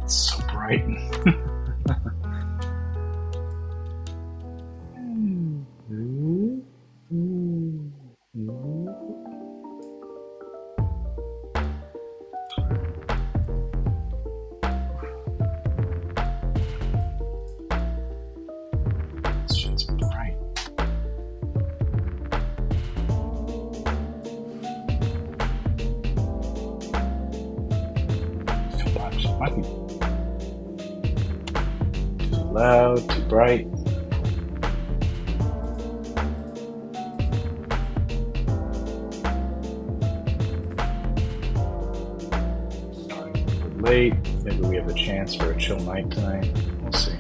It's so bright. This shit's bright. Might be too loud, too bright. Starting a little late. Maybe we have a chance for a chill night tonight. We'll see.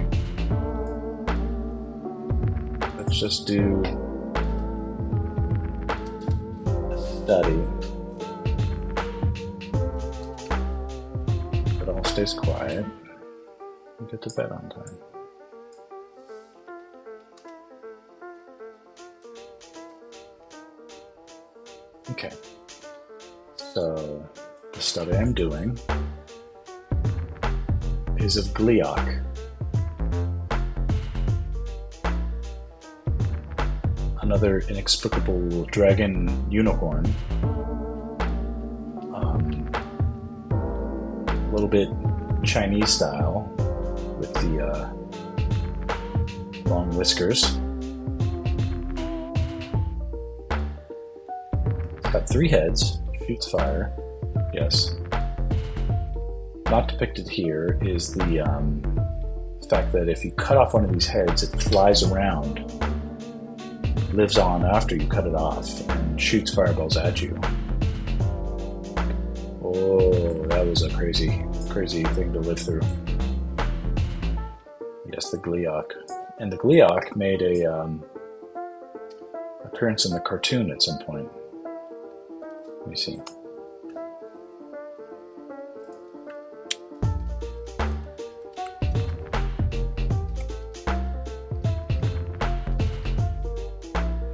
Let's just do a study. Stays quiet and get to bed on time. Okay, so the study I'm doing is of Gleeock, another inexplicable dragon unicorn. A little bit Chinese style with the long whiskers. It's got 3 heads, shoots fire, yes. Not depicted here is the fact that if you cut off one of these heads, it flies around, lives on after you cut it off, and shoots fireballs at you. Oh, that was a crazy thing to live through. Yes, the Gleeock. And the Gleeock made a appearance in the cartoon at some point. Let me see.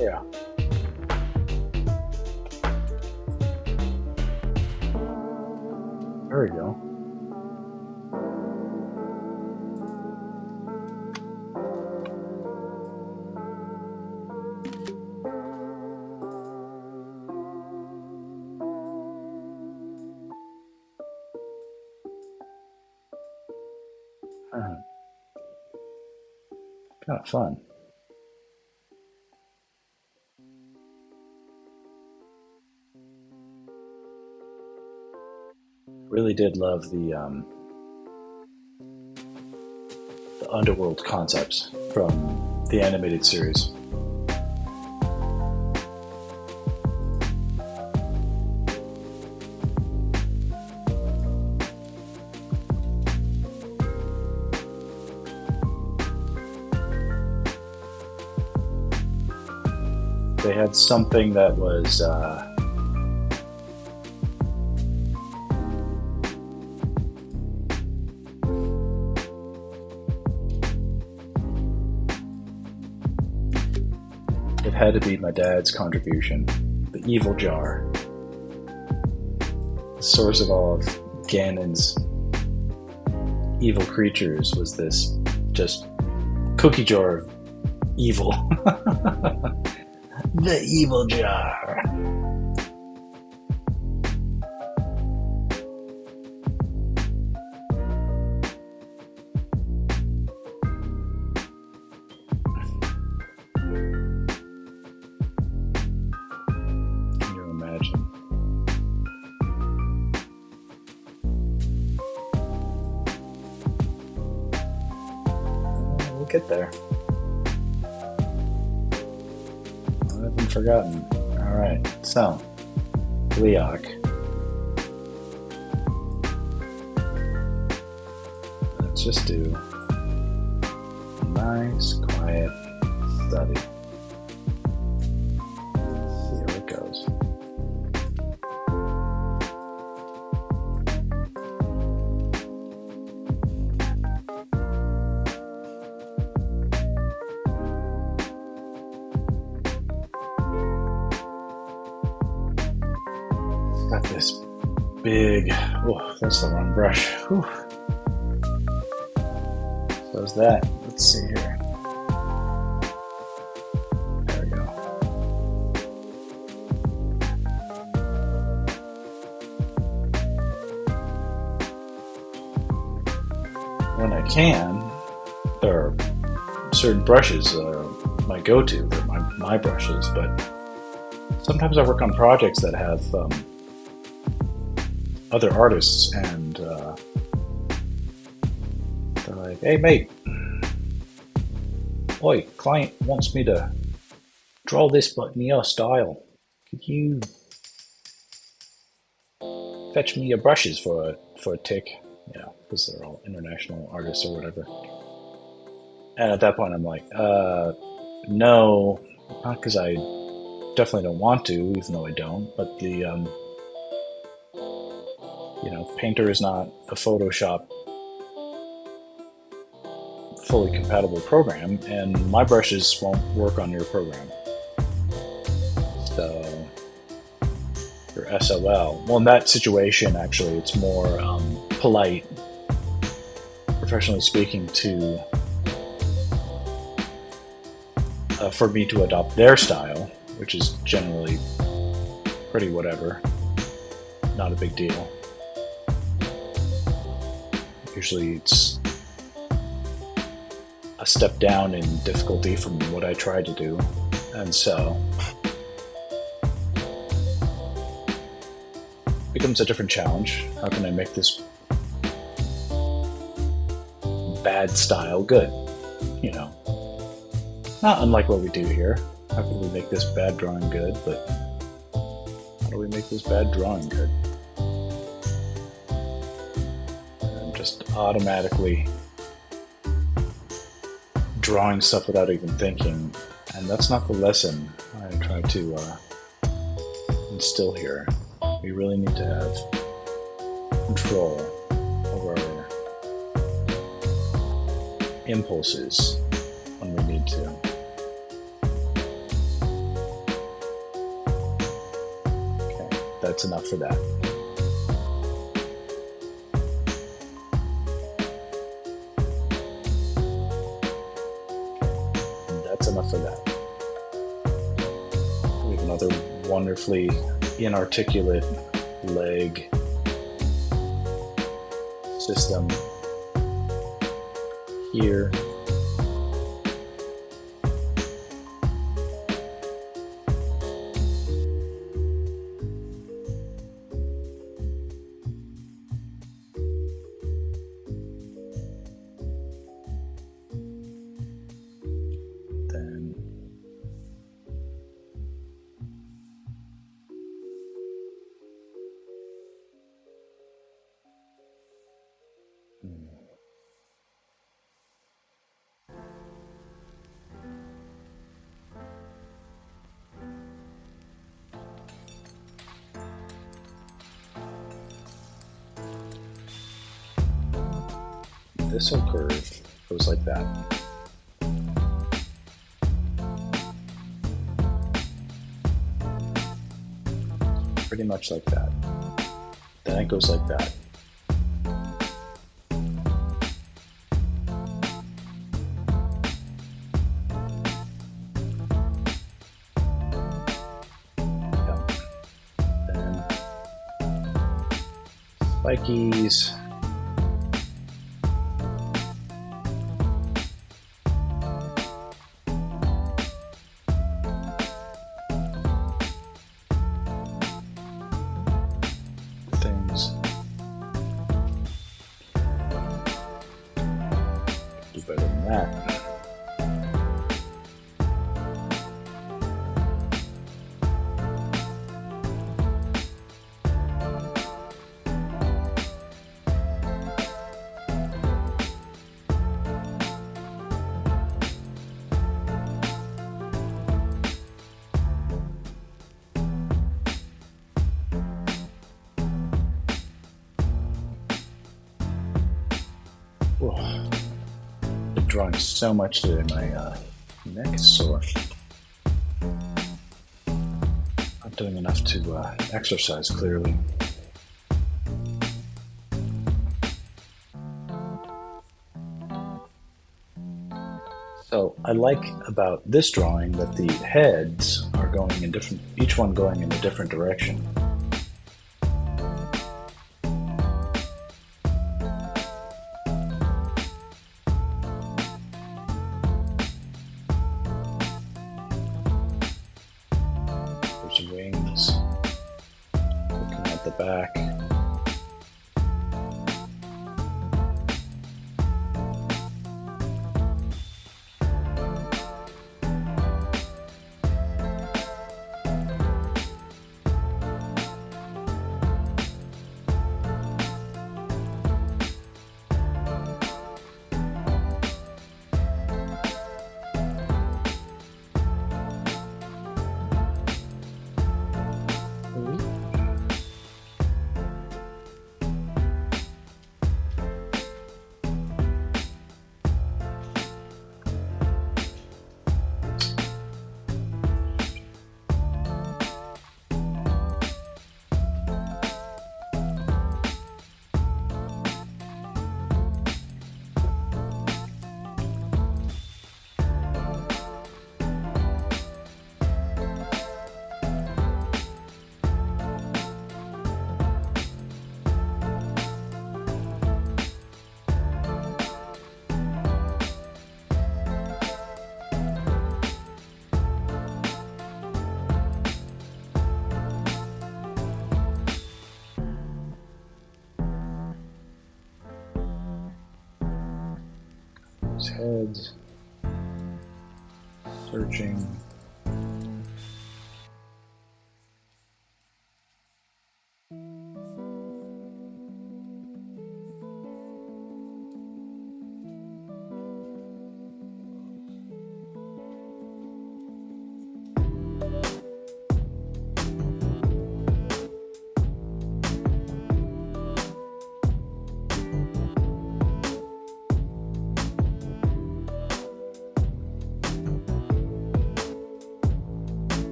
Yeah. There we go. Kind of fun. Really did love the underworld concepts from the animated series. They had something that was it had to be my dad's contribution, the evil jar. The source of all of Ganon's evil creatures was this just cookie jar of evil. The evil jar. Can you imagine? We'll get there. Forgotten. Alright, so Gleeock. Let's just do a nice, quiet study. See how it goes. Got this big, oh, that's the wrong brush. Whew. does that. Let's see here. There we go. When I can, there are certain brushes my go-to. They're my brushes, but sometimes I work on projects that have other artists, and they're like, "Hey, mate, oi, client wants me to draw this but in your style. Could you fetch me your brushes for a tick?" You know, because they're all international artists or whatever. And at that point, I'm like, no, not because I definitely don't want to, even though I don't, but the, you know, Painter is not a Photoshop fully compatible program, and my brushes won't work on your program. So, your SOL. Well, in that situation, actually, it's more polite, professionally speaking, to for me to adopt their style, which is generally pretty whatever, not a big deal. Usually it's a step down in difficulty from what I tried to do, and so it becomes a different challenge. How can I make this bad style good? You know, not unlike what we do here. How can we make this bad drawing good, but how do we make this bad drawing good? I'm just automatically drawing stuff without even thinking, and that's not the lesson I try to instill here. We really need to have control over our impulses when we need to. Okay, that's enough for that. That's enough for that. We have another wonderfully inarticulate leg system here. Then this whole curve goes like that. Pretty much like that. Then it goes like that. Yep. Then spikies. Do better than that. Whoa. Been drawing so much today, my neck is sore. Not doing enough to exercise, clearly. So I like about this drawing that the heads are going in different, each one going in a different direction. There's wings, looking at the back. Heads, searching.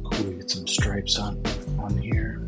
Cool, get some stripes on here.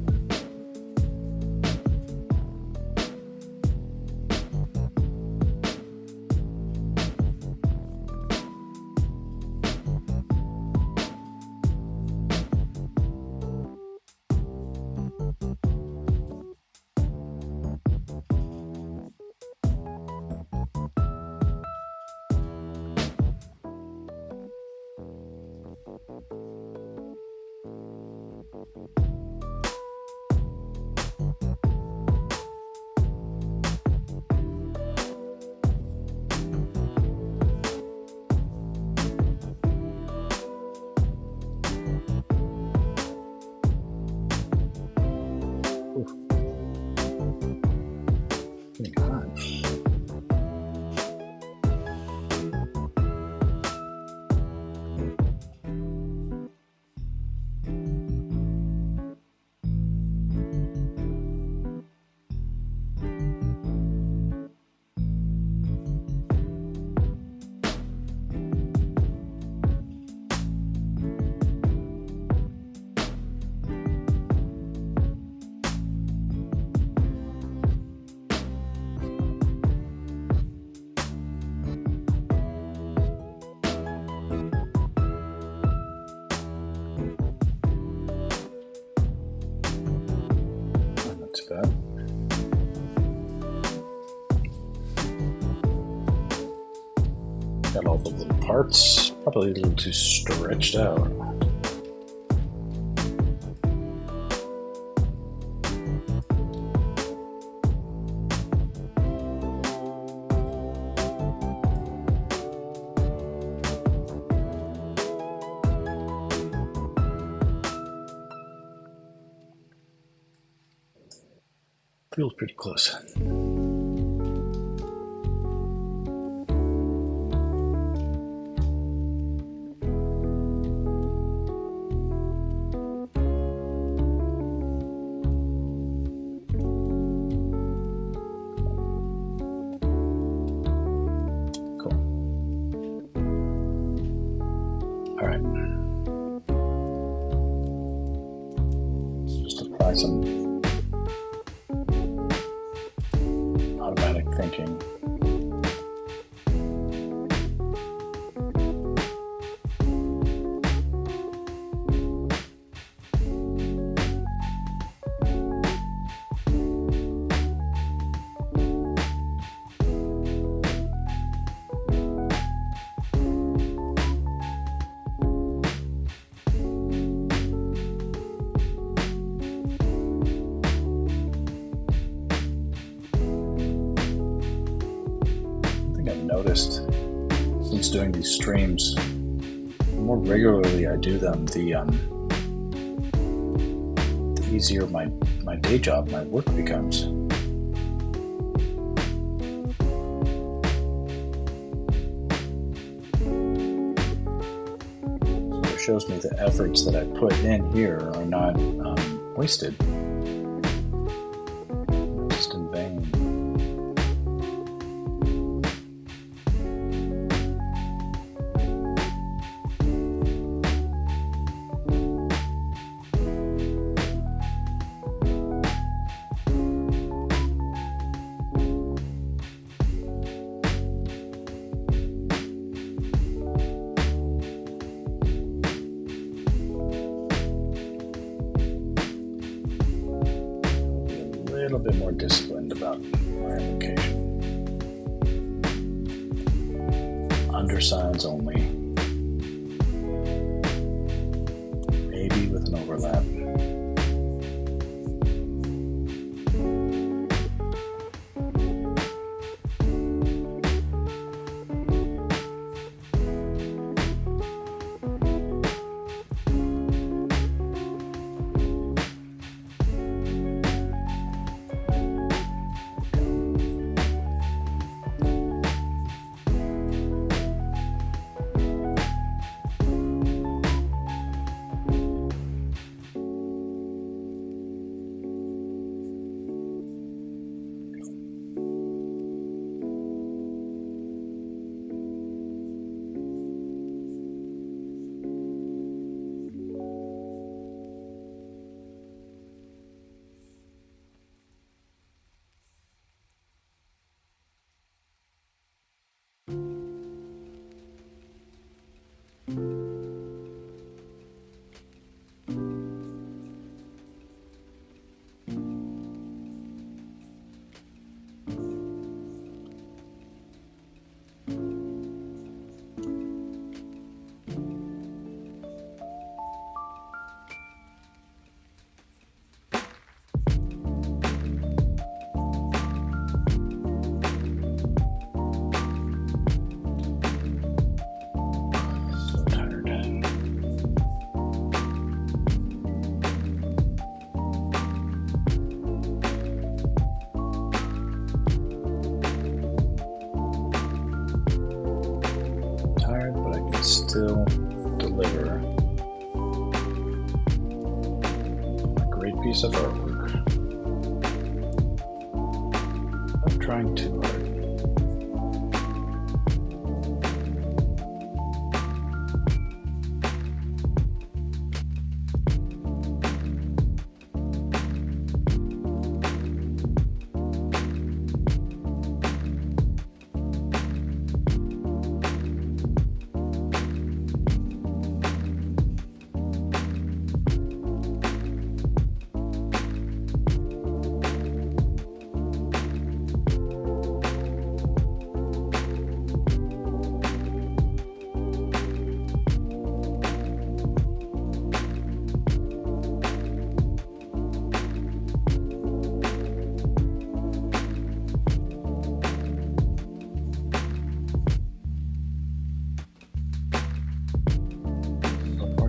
Getting hot. Not too bad. Got all the little parts, probably a little too stretched out. Feels pretty close. some automatic thinking. Noticed since doing these streams, the more regularly I do them, the easier my day job, my work becomes. So it shows me the efforts that I put in here are not wasted, just in vain. A little bit more disciplined about my application. Undersigns only. Maybe with an overlap. Still deliver a great piece of artwork. I'm trying too hard.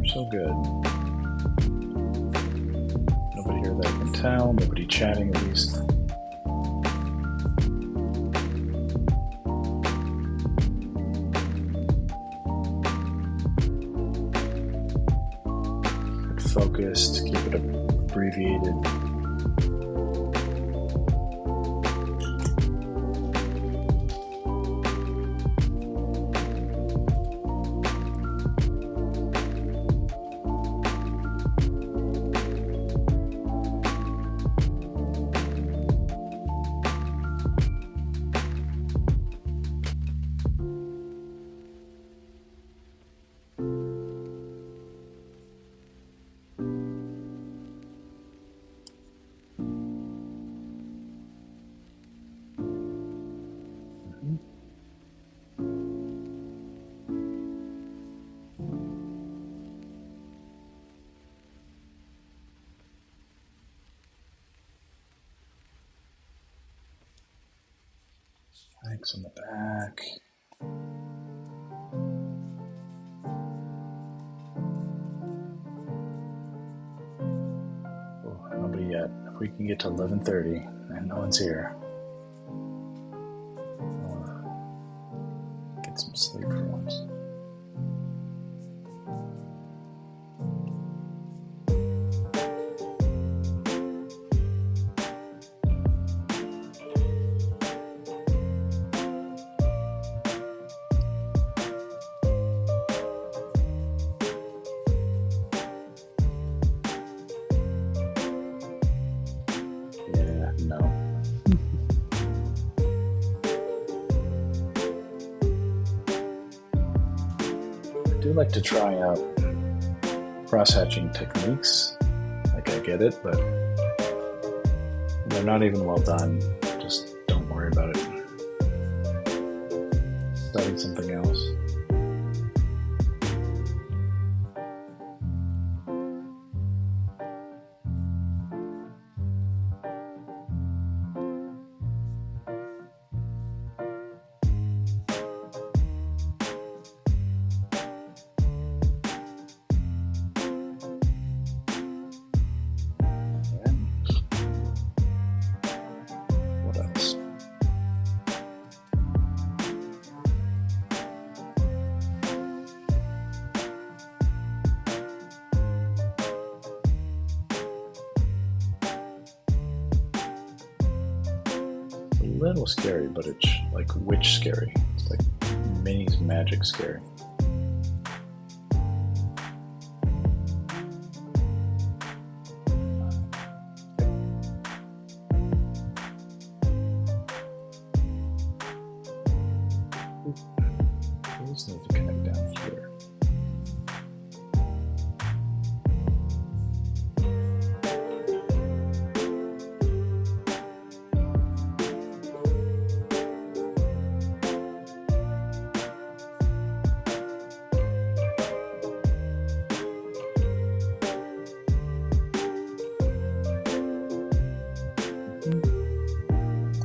So good. Nobody here that I can tell, nobody chatting at least. Keep it focused, keep it abbreviated. Thanks on the back. Oh, nobody yet. If we can get to 11:30 and no one's here, I'll get some sleep for once. I do like to try out cross-hatching techniques. Like, I get it, but they're not even well done. Just don't worry about it. Study something else. A little scary, but it's like witch scary. It's like Minnie's magic scary. We just need to connect down here.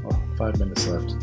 Oh, 5 minutes left.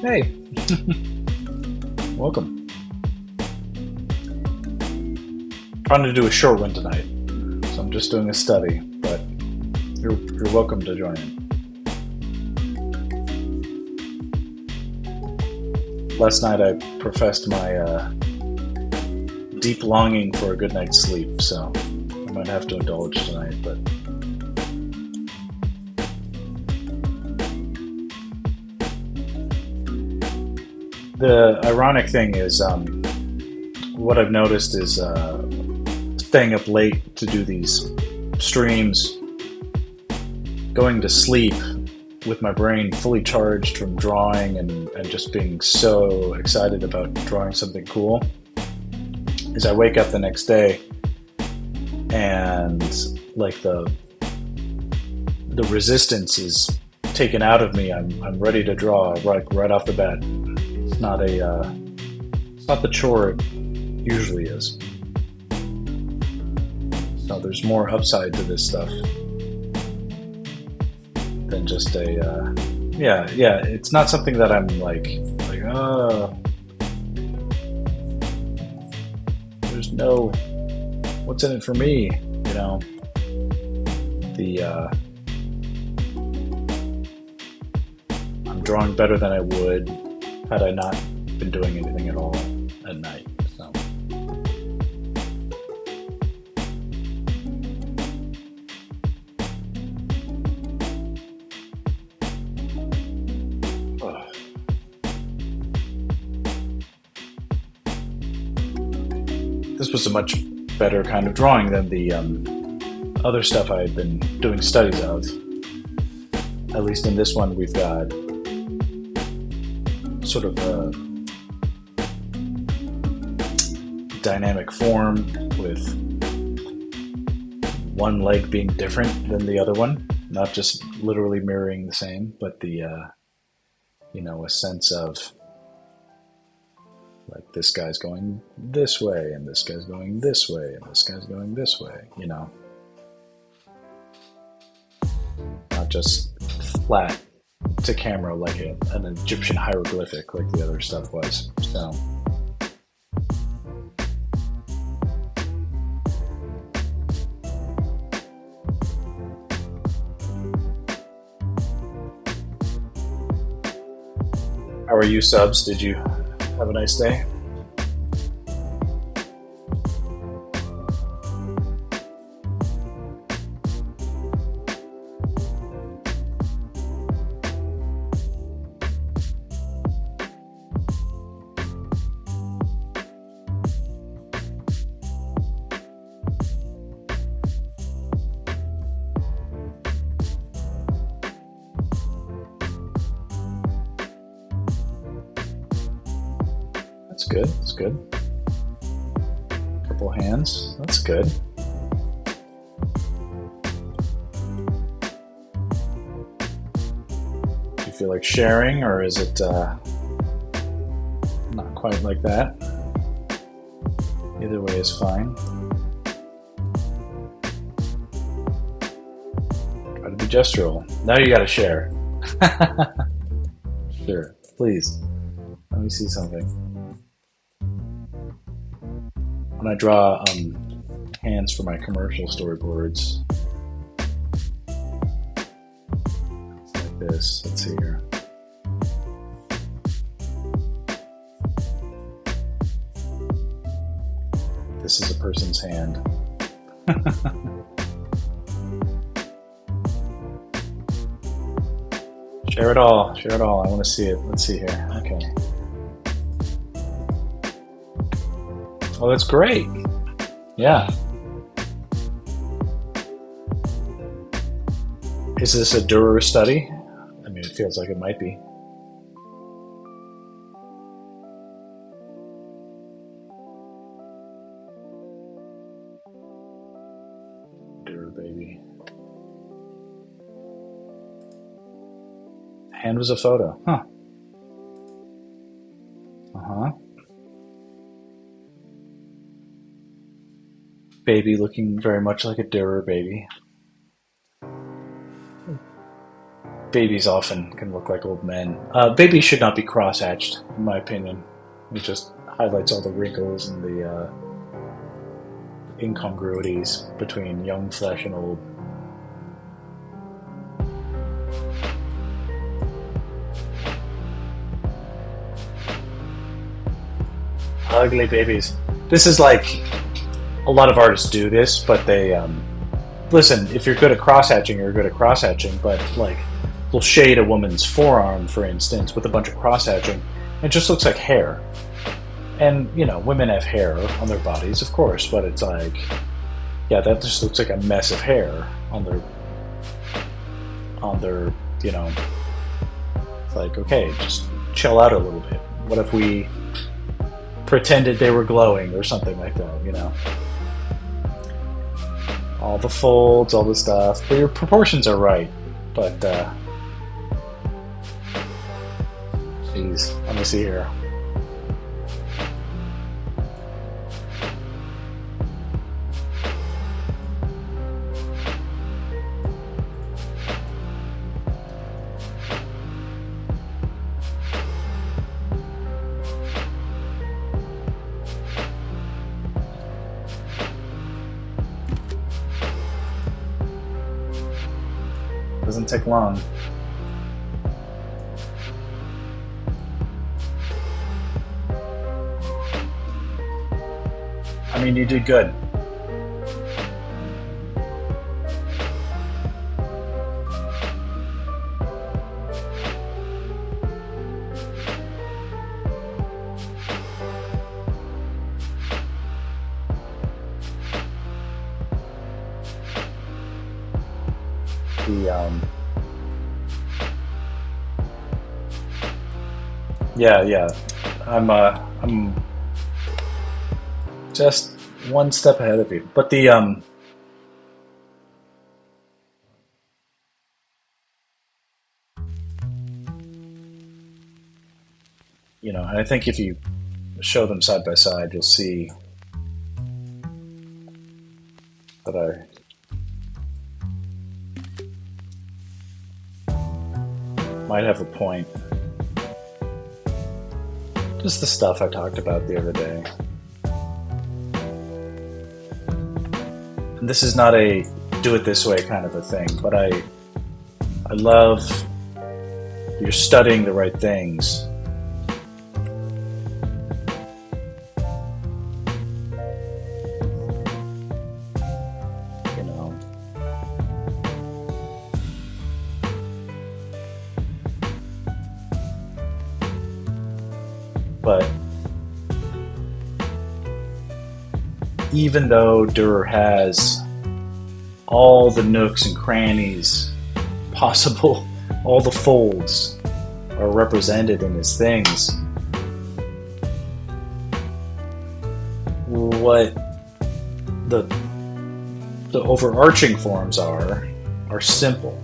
Hey, welcome. Trying to do a short one tonight, so I'm just doing a study, but you're welcome to join in. Last night I professed my deep longing for a good night's sleep, so I might have to indulge tonight, but the ironic thing is, what I've noticed is staying up late to do these streams, going to sleep with my brain fully charged from drawing and just being so excited about drawing something cool, is I wake up the next day and like the resistance is taken out of me. I'm ready to draw right off the bat. It's not the chore it usually is. So there's more upside to this stuff than just yeah. It's not something that I'm like there's no what's in it for me, you know. I'm drawing better than I would had I not been doing anything at all at night. So this was a much better kind of drawing than the other stuff I had been doing studies of. At least in this one, we've got sort of a dynamic form with one leg being different than the other one, not just literally mirroring the same, but the you know, a sense of like this guy's going this way and this guy's going this way and this guy's going this way, you know, not just flat to camera like an Egyptian hieroglyphic like the other stuff was. So how are you, subs? Did you have a nice day? That's good. That's good. Couple hands. That's good. Do you feel like sharing, or is it not quite like that? Either way is fine. Try to be gestural. Now you gotta share. Sure, please. Let me see something. When I draw hands for my commercial storyboards, it's like this. Let's see here. This is a person's hand. Share it all. Share it all. I want to see it. Let's see here. Okay. Oh, that's great. Yeah. Is this a Dürer study? I mean, it feels like it might be. Dürer baby. Hand was a photo. Huh. Uh-huh. Baby looking very much like a Dürer baby. Babies often can look like old men. Babies should not be cross-hatched, in my opinion. It just highlights all the wrinkles and the incongruities between young flesh and old. Ugly babies. This is like... A lot of artists do this, but they, listen, if you're good at cross-hatching, you're good at cross-hatching, but, like, they'll shade a woman's forearm, for instance, with a bunch of cross-hatching, and it just looks like hair. And, you know, women have hair on their bodies, of course, but it's like, yeah, that just looks like a mess of hair on their, you know, it's like, okay, just chill out a little bit. What if we pretended they were glowing or something like that, you know? All the folds, all the stuff, but your proportions are right. But, geez, let me see here. Doesn't take long. I mean, you did good. Yeah. I'm just one step ahead of you. But and I think if you show them side by side, you'll see that I might have a point. Just the stuff I talked about the other day. And this is not a do it this way kind of a thing, but I love you're studying the right things. But even though Durer has all the nooks and crannies possible, all the folds are represented in his things, what the overarching forms are simple.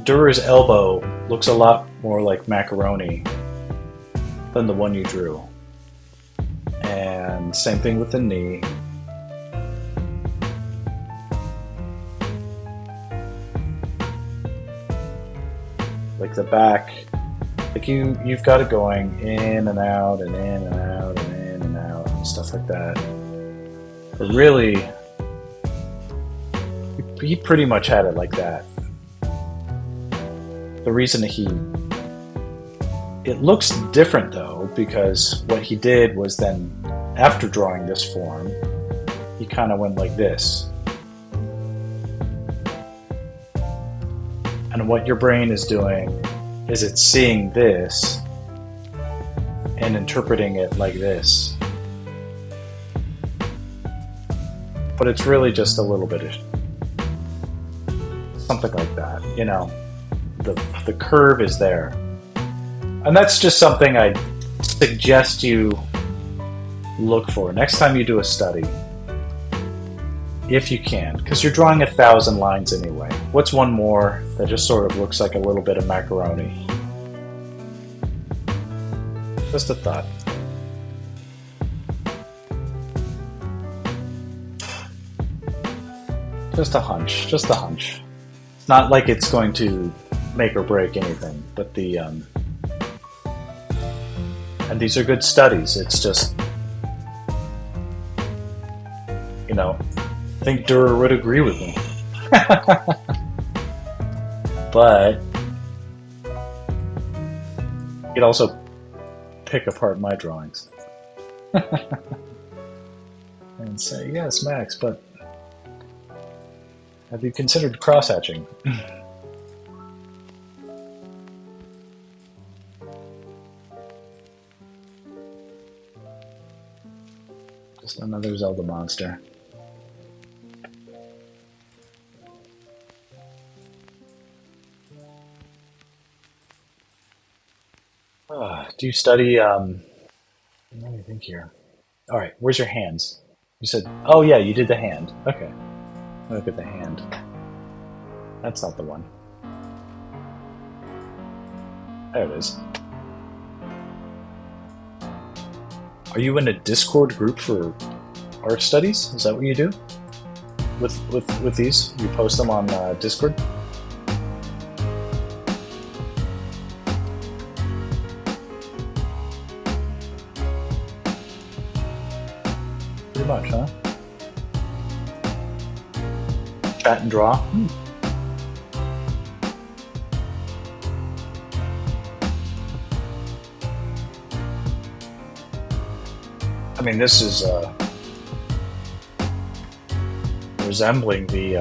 Durer's elbow looks a lot more like macaroni than the one you drew. And same thing with the knee. Like the back, like you've got it going in and out and in and out and in and out and stuff like that. But really, he pretty much had it like that. The reason it looks different though, because what he did was then, after drawing this form, he kind of went like this. And what your brain is doing is it's seeing this and interpreting it like this. But it's really just a little bit of something like that, The curve is there. And that's just something I'd suggest you look for next time you do a study, if you can, because you're drawing 1,000 lines anyway. What's one more that just sort of looks like a little bit of macaroni? Just a thought. Just a hunch. It's not like it's going to make or break anything, but and these are good studies. It's just, I think Durer would agree with me. But you'd also pick apart my drawings and say, yes, Max, but have you considered cross-hatching? Just another Zelda monster. Do you study, let me think here. All right, where's your hands? You said, oh yeah, you did the hand. Okay, look at the hand. That's not the one. There it is. Are you in a Discord group for art studies? Is that what you do with these? You post them on Discord? Pretty much, huh? Chat and draw? I mean, this is resembling the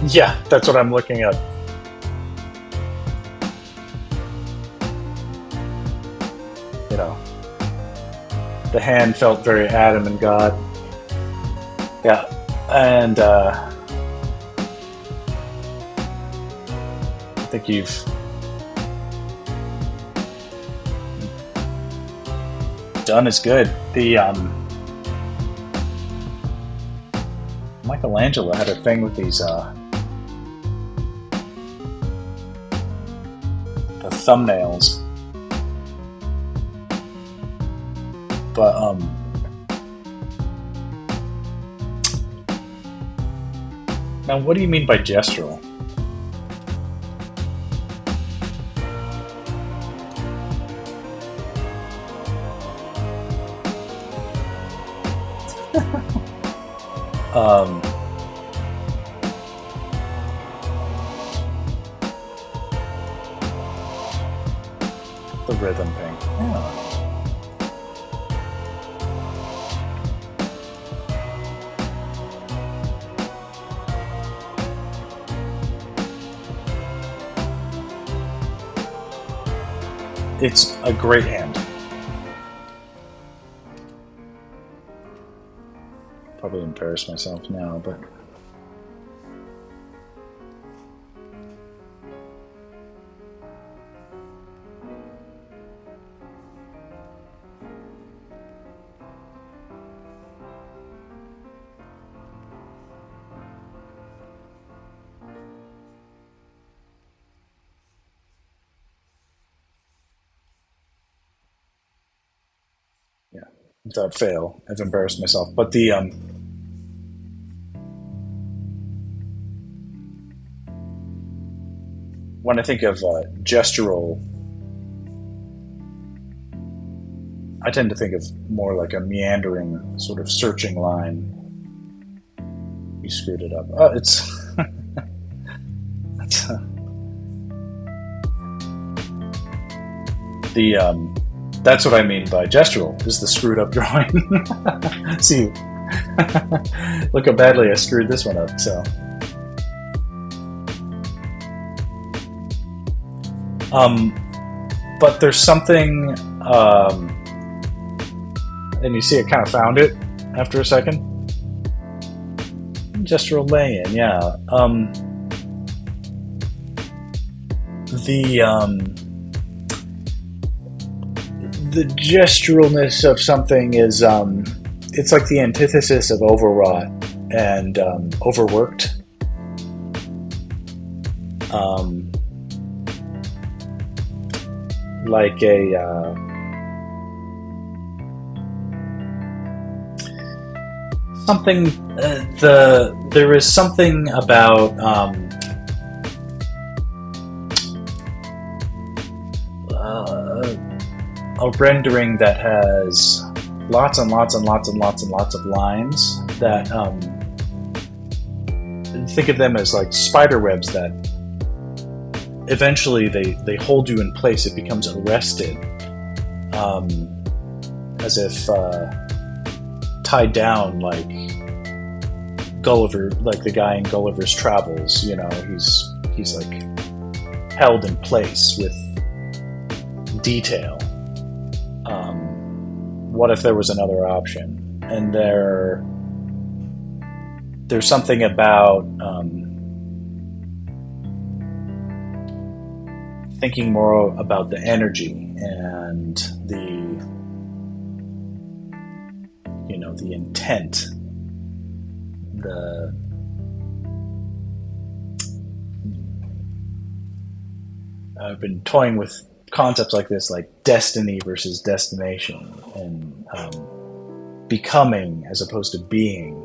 Yeah, that's what I'm looking at. You know, the hand felt very Adam and God. Yeah, and I think you've done is good. The Michelangelo had a thing with these the thumbnails, but now what do you mean by gestural? The rhythm thing. Yeah. It's a great hand. Probably embarrass myself now, but yeah, without fail, I've embarrassed myself. But the when I think of gestural, I tend to think of more like a meandering, sort of searching line. You screwed it up. It's that's what I mean by gestural. Is the screwed up drawing? See, look how badly I screwed this one up. So. But there's something, and you see, I kind of found it after a second. Gestural lay-in, yeah. The gesturalness of something is, it's like the antithesis of overwrought and overworked. Like a something. There is something about a rendering that has lots and lots and lots and lots and lots of lines that think of them as like spider webs that eventually they hold you in place. It becomes arrested, as if tied down, like Gulliver, like the guy in Gulliver's Travels. You know, he's like held in place with detail. What if there was another option? And there's something about thinking more about the energy and the intent, I've been toying with concepts like this, like destiny versus destination, and becoming as opposed to being.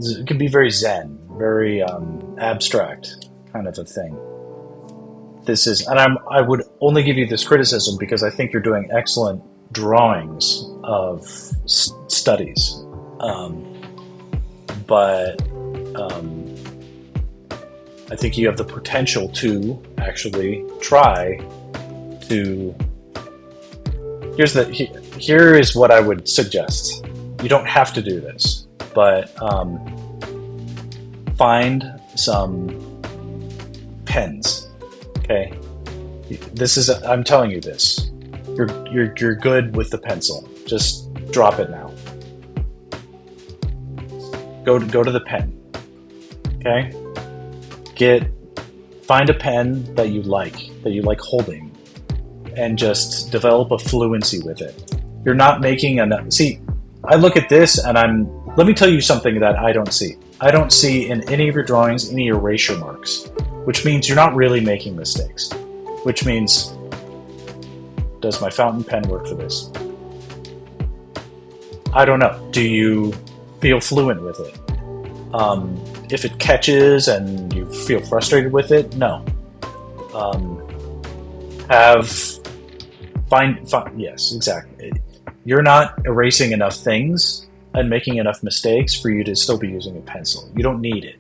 It can be very zen, very abstract kind of a thing. This is, and I would only give you this criticism because I think you're doing excellent drawings of studies, but I think you have the potential to actually try to. Here is what I would suggest. You don't have to do this, but find some pens. Okay, this is I'm telling you this. You're good with the pencil. Just drop it now. Go to the pen. Okay, find a pen that you like holding, and just develop a fluency with it. You're not making enough. See, I look at this and let me tell you something that I don't see. I don't see in any of your drawings any erasure marks, which means you're not really making mistakes. Which means, does my fountain pen work for this? I don't know. Do you feel fluent with it? If it catches and you feel frustrated with it, no. Yes, exactly. You're not erasing enough things and making enough mistakes for you to still be using a pencil. You don't need it.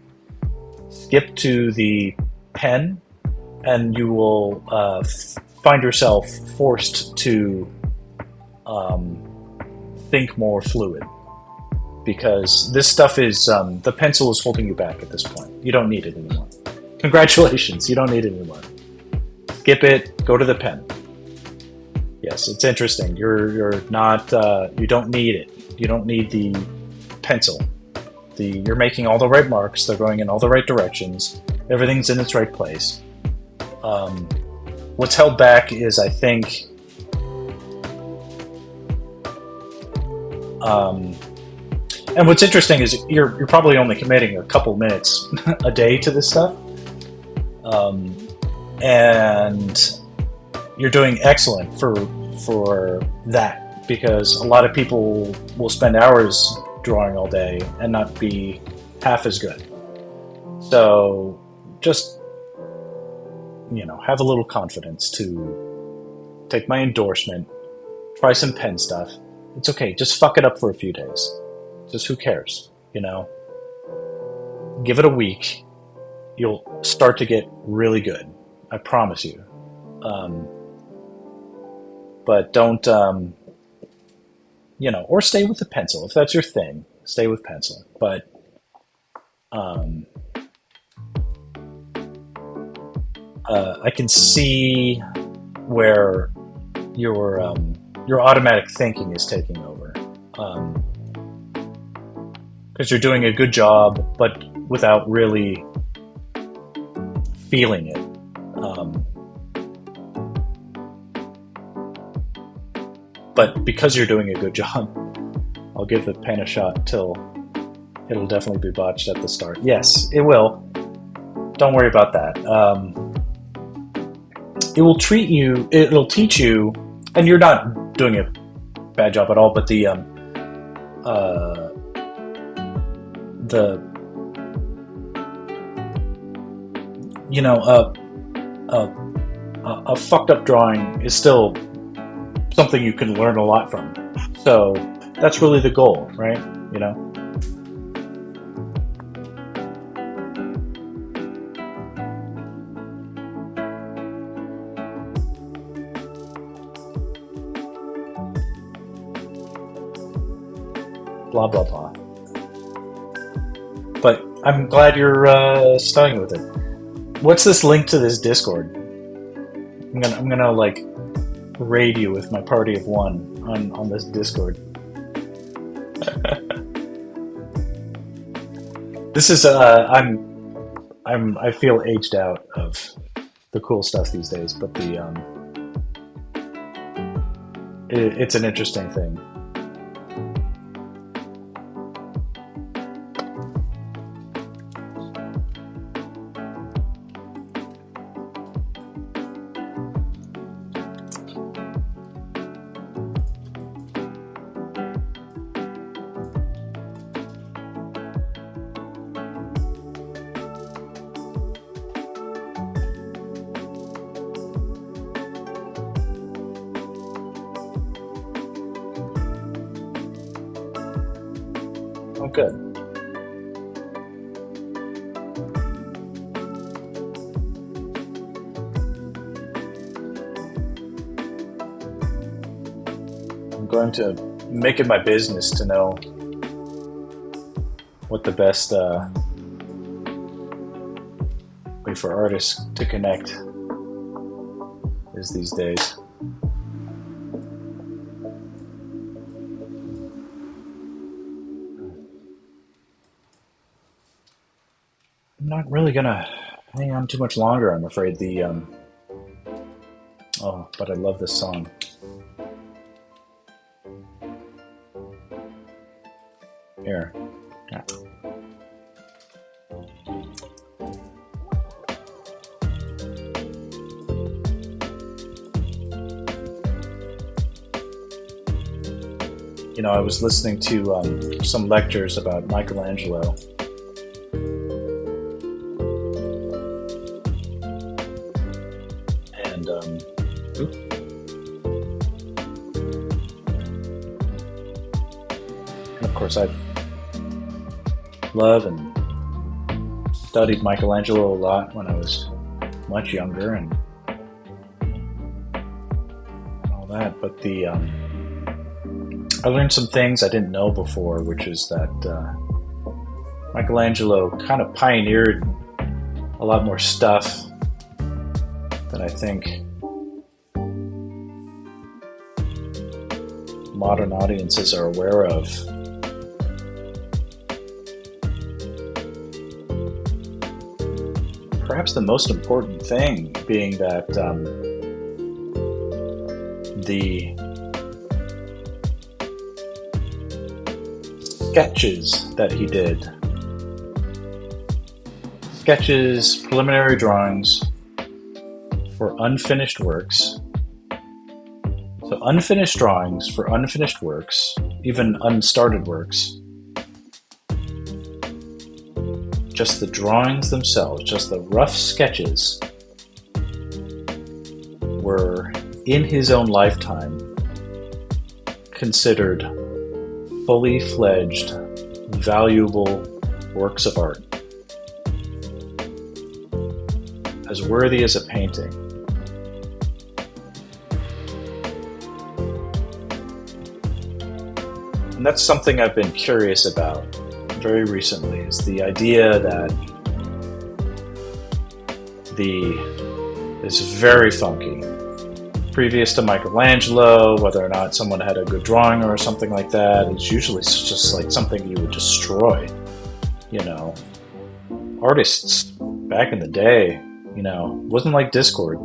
Skip to the pen, and you will find yourself forced to think more fluid. Because this stuff is, the pencil is holding you back at this point. You don't need it anymore. Congratulations, you don't need it anymore. Skip it, go to the pen. Yes, it's interesting. You're not, you don't need it. You don't need the pencil. You're making all the right marks, they're going in all the right directions, everything's in its right place. What's held back is, I think, and what's interesting is you're probably only committing a couple minutes a day to this stuff, and you're doing excellent for that, because a lot of people will spend hours drawing all day and not be half as good. So just, have a little confidence to take my endorsement, try some pen stuff. It's okay, just fuck it up for a few days. Just who cares, Give it a week. You'll start to get really good. I promise you. But don't, or stay with the pencil. If that's your thing, stay with pencil. But I can see where your automatic thinking is taking over. Because you're doing a good job, but without really feeling it. But because you're doing a good job, I'll give the pen a shot till it'll definitely be botched at the start. Yes, it will. Don't worry about that. It'll teach you, and you're not doing a bad job at all, but a fucked up drawing is still something you can learn a lot from. So that's really the goal, right? Blah, blah, blah. But I'm glad you're starting with it. What's this link to this Discord? I'm gonna raid you with my party of one on this Discord. This is I feel aged out of the cool stuff these days, but it's an interesting thing. Oh, good. I'm going to make it my business to know what the best way for artists to connect is these days. I'm not really gonna hang on too much longer, I'm afraid. Oh, but I love this song. Here. Yeah. You know, I was listening to some lectures about Michelangelo. And, of course, I love and studied Michelangelo a lot when I was much younger and all that. But I learned some things I didn't know before, which is that Michelangelo kind of pioneered a lot more stuff that I think modern audiences are aware of. Perhaps the most important thing being that the sketches that he did, preliminary drawings for unfinished works. So unfinished drawings for unfinished works, even unstarted works, just the drawings themselves, just the rough sketches, were in his own lifetime considered fully fledged, valuable works of art, as worthy as a painting. And that's something I've been curious about very recently, is the idea that is very funky. Previous to Michelangelo, whether or not someone had a good drawing or something like that, it's usually just like something you would destroy. You know, artists back in the day, you know, wasn't like Discord.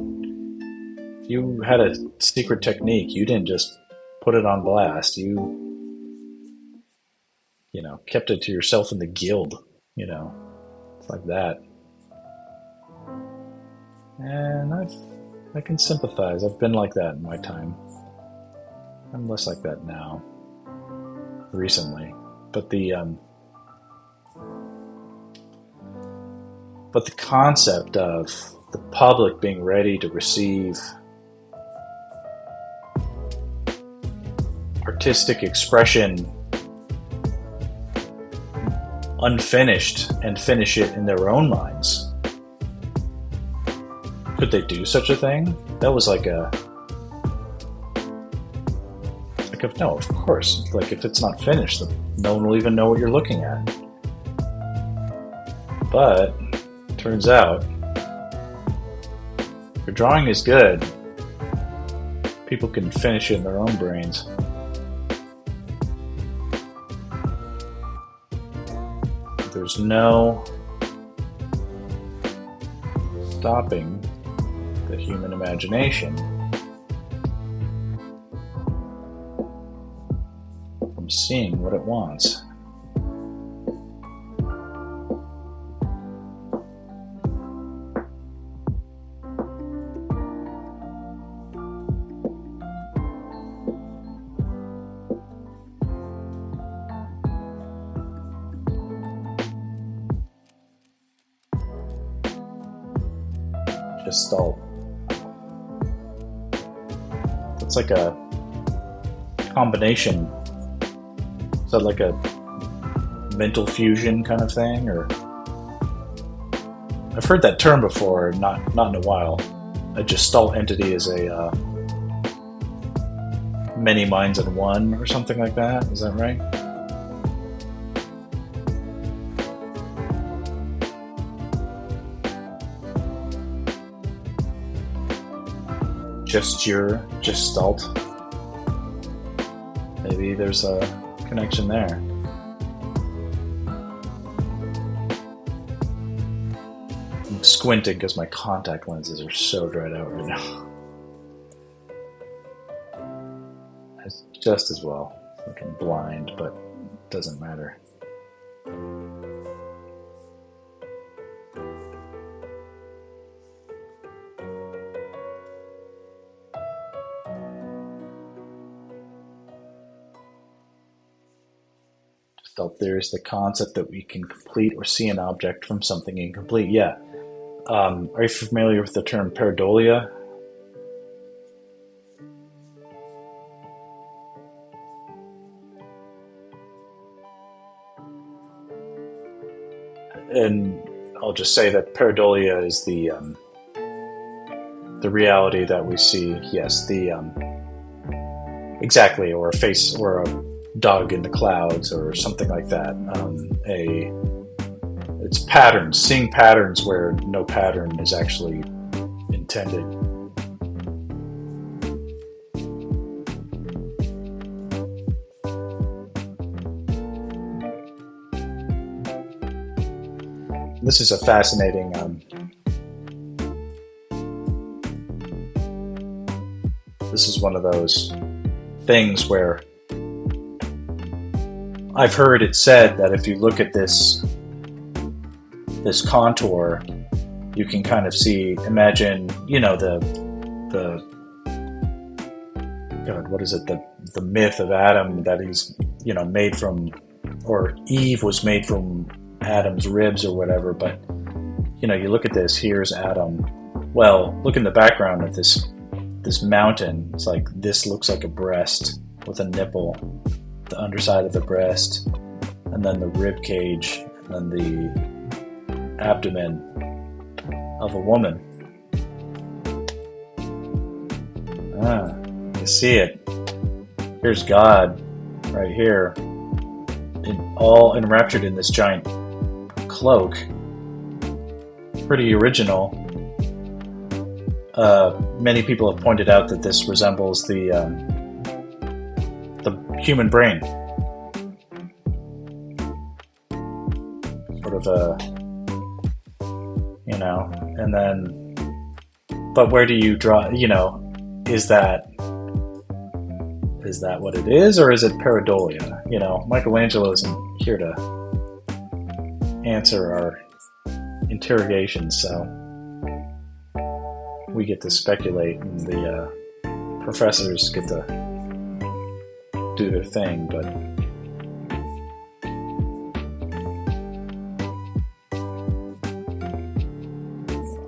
If you had a secret technique, you didn't just put it on blast. You know, kept it to yourself in the guild. You know, it's like that. And I can sympathize. I've been like that in my time. I'm less like that now, recently. But the concept of the public being ready to receive artistic expression unfinished and finish it in their own minds. Could they do such a thing? That was no, of course. Like, if it's not finished, no one will even know what you're looking at. But, turns out, if your drawing is good, people can finish it in their own brains. There's no stopping the human imagination from seeing what it wants. Gestalt. It's like a combination. Is that like a mental fusion kind of thing? Or I've heard that term before, not in a while. A Gestalt entity is a many minds in one, or something like that. Is that right? just your gestalt. Maybe there's a connection there. I'm squinting because my contact lenses are so dried out right now. It's just as well. It's looking blind, but it doesn't matter. Gestalt theory is the concept that we can complete or see an object from something incomplete. Yeah. Are you familiar with the term pareidolia? And I'll just say that pareidolia is the reality that we see. Yes, exactly, or a face, or a dog in the clouds, or something like that. It's patterns, seeing patterns where no pattern is actually intended. This is a fascinating this is one of those things where I've heard it said that if you look at this contour, you can kind of see, imagine, you know, the God, what is it, the myth of Adam, that he's, you know, made from, or Eve was made from Adam's ribs or whatever. But, you know, you look at this, here's Adam. Well, look in the background of this mountain. It's like, this looks like a breast with a nipple, the underside of the breast, and then the rib cage, and then the abdomen of a woman. You see it. Here's God right here, all enraptured in this giant cloak. Pretty original. Many people have pointed out that this resembles the human brain. Sort of a, you know, and then, but where do you draw, you know, is that what it is, or is it pareidolia? You know, Michelangelo isn't here to answer our interrogations, so we get to speculate, and the professors get to do their thing, but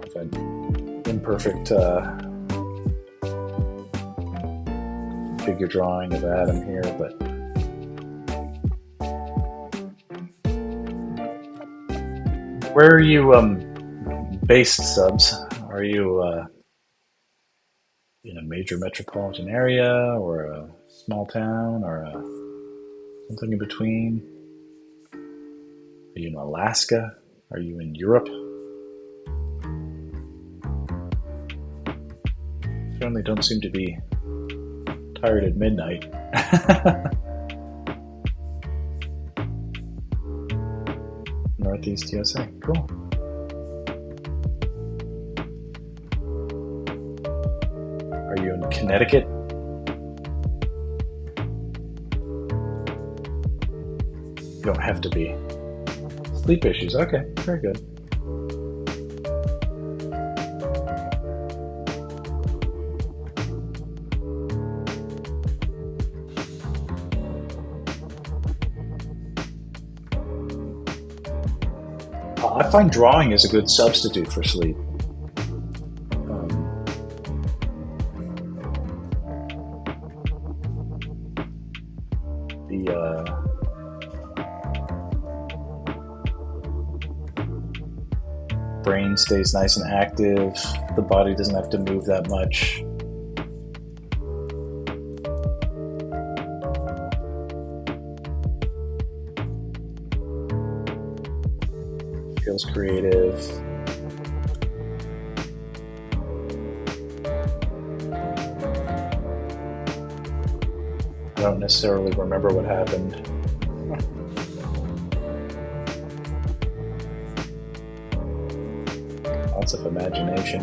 I've had imperfect figure drawing of Adam here, but where are you based, Subs? Are you in a major metropolitan area, or a small town, or something in between? Are you in Alaska? Are you in Europe? Certainly don't seem to be tired at midnight. Northeast USA. Cool. Are you in Connecticut? You don't have to be. Sleep issues. Okay, very good. I find drawing is a good substitute for sleep. Brain stays nice and active. The body doesn't have to move that much. Feels creative. I don't necessarily remember what happened. Lots of imagination.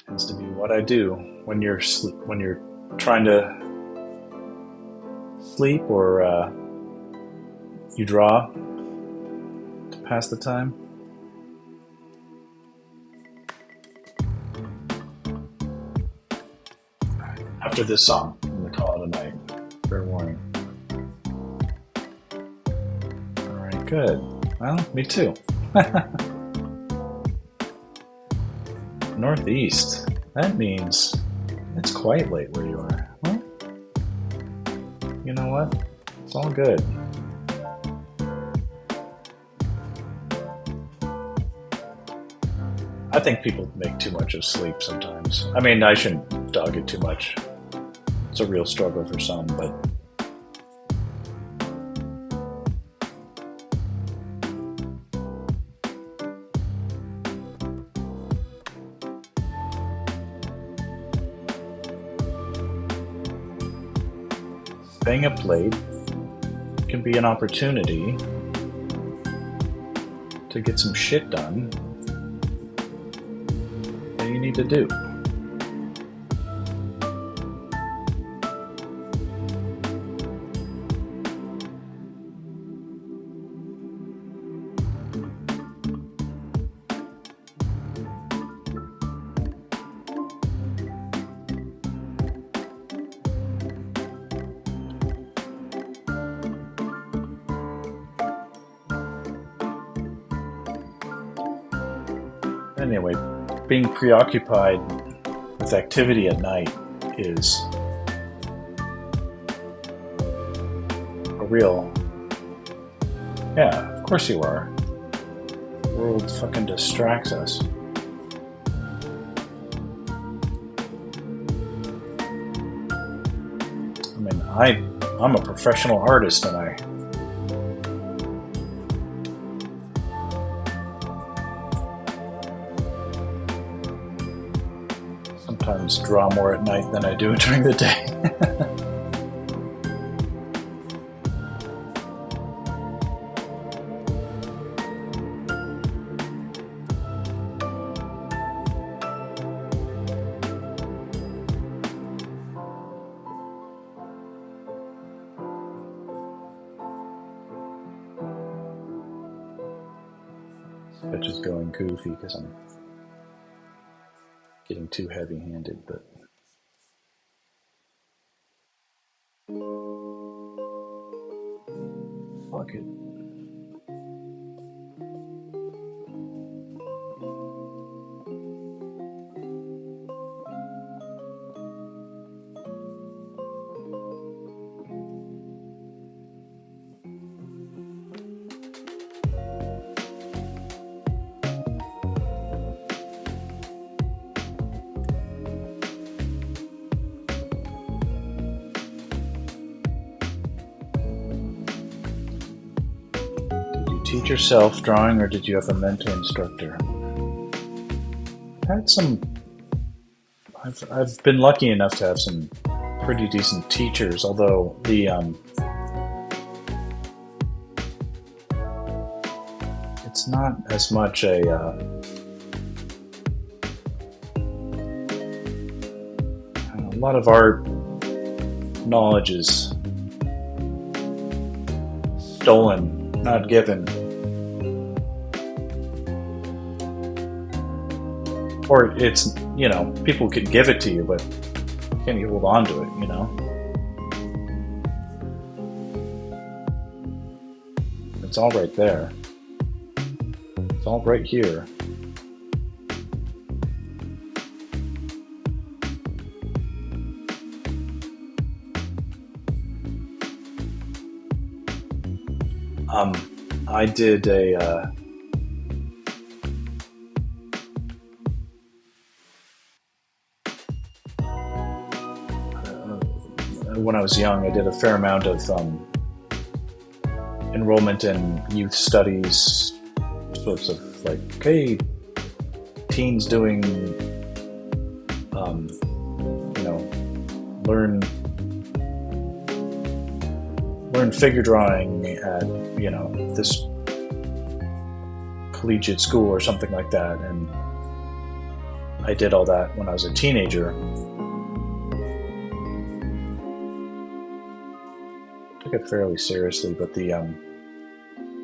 Tends to be what I do when you're trying to sleep or you draw to pass the time. After this song, I'm going to call it a night. Fair warning. Alright, good. Well, me too. Northeast. That means it's quite late where you are. Well, you know what? It's all good. I think people make too much of sleep sometimes. I mean, I shouldn't dog it too much. It's a real struggle for some, but staying up late can be an opportunity to get some shit done that you need to do. Anyway, being preoccupied with activity at night is a real... Yeah, of course you are. The world fucking distracts us. I mean, I'm a professional artist and I sometimes draw more at night than I do during the day. Sketch is going goofy because I'm getting too heavy-handed, but fuck it. Teach yourself drawing, or did you have a mentor instructor? I've been lucky enough to have some pretty decent teachers, although it's not as much a lot of art knowledge is stolen, not given. Or it's, you know, people could give it to you, but can you hold on to it, you know? It's all right there. It's all right here. I did a when I was young, I did a fair amount of enrollment in youth studies, sorts of like, hey, teens doing, you know, learn figure drawing at, you know, this collegiate school or something like that. And I did all that when I was a teenager. Took it fairly seriously, but the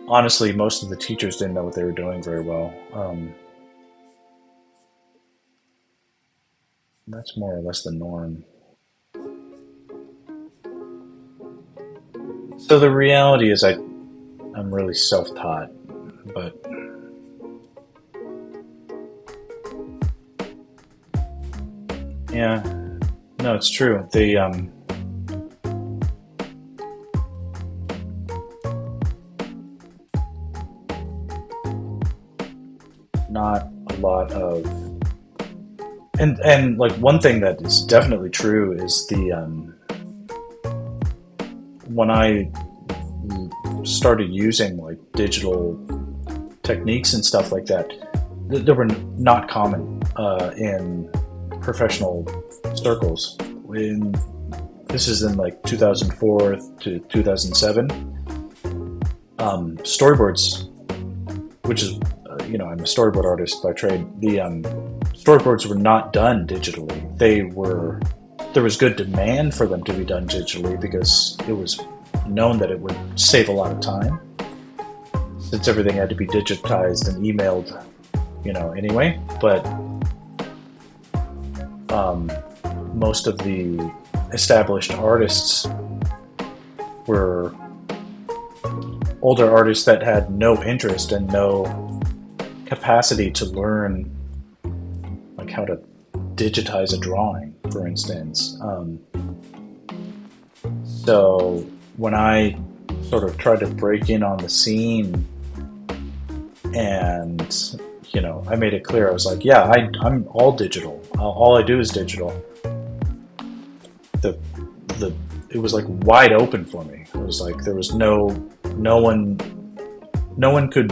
honestly, most of the teachers didn't know what they were doing very well. That's more or less the norm. So the reality is I'm really self-taught, but yeah, no, it's true. Not a lot of, and like one thing that is definitely true is when I started using like digital techniques and stuff like that, they were not common in professional circles. This is in like 2004 to 2007. Storyboards, which is you know, I'm a storyboard artist by trade. The storyboards were not done digitally. There was good demand for them to be done digitally because it was known that it would save a lot of time, since everything had to be digitized and emailed, you know, anyway. But most of the established artists were older artists that had no interest and no capacity to learn like how to digitize a drawing, for instance. So when I sort of tried to break in on the scene, and you know, I made it clear, I was like, yeah, I'm all digital. All I do is digital. It was like wide open for me. It was like there was no one could.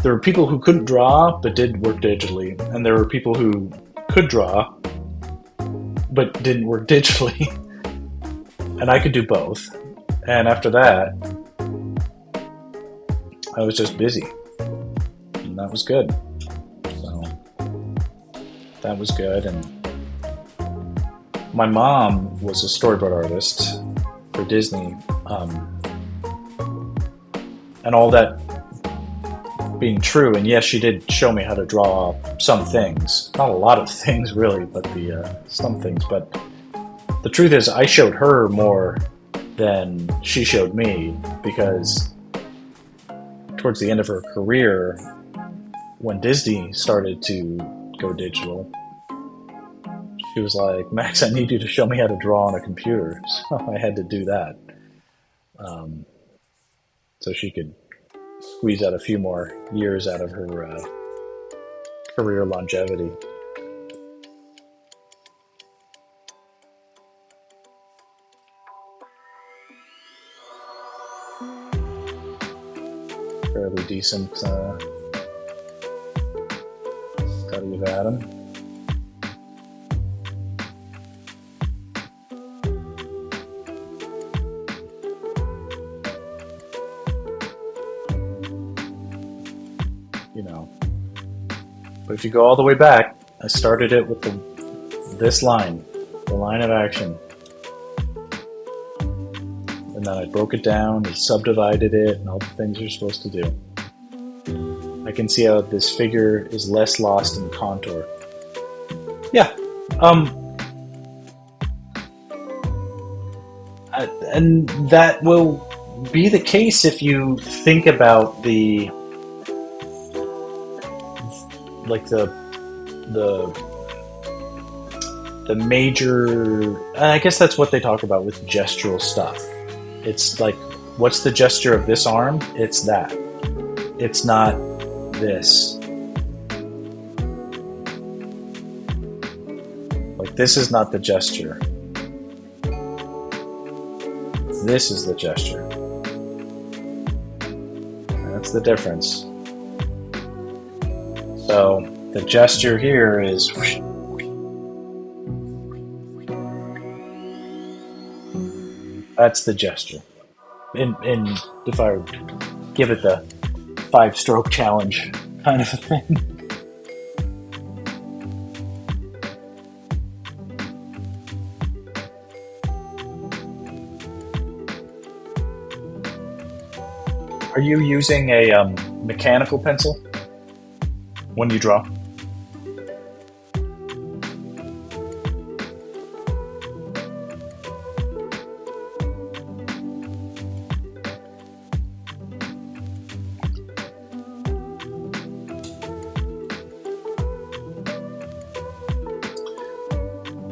There were people who couldn't draw but did work digitally, and there were people who could draw but didn't work digitally. And I could do both. And after that, I was just busy. And that was good. So that was good. And my mom was a storyboard artist for Disney. And all that being true, and yes, she did show me how to draw some things. Not a lot of things, really, but some things. But the truth is, I showed her more than she showed me, because towards the end of her career, when Disney started to go digital, she was like, Max, I need you to show me how to draw on a computer. So I had to do that. So she could squeeze out a few more years out of her career longevity. Fairly decent study of Adam. You know, but if you go all the way back, I started it with this line, the line of action. And and then I broke it down and subdivided it and all the things you're supposed to do. I can see how this figure is less lost in contour. Yeah, and that will be the case if you think about the major. I guess that's what they talk about with gestural stuff. It's like, what's the gesture of this arm? It's that. It's not this. Like, this is not the gesture. This is the gesture. That's the difference. So the gesture here is that's the gesture. In if I give it the 5-stroke challenge kind of a thing. Are you using a mechanical pencil when you draw?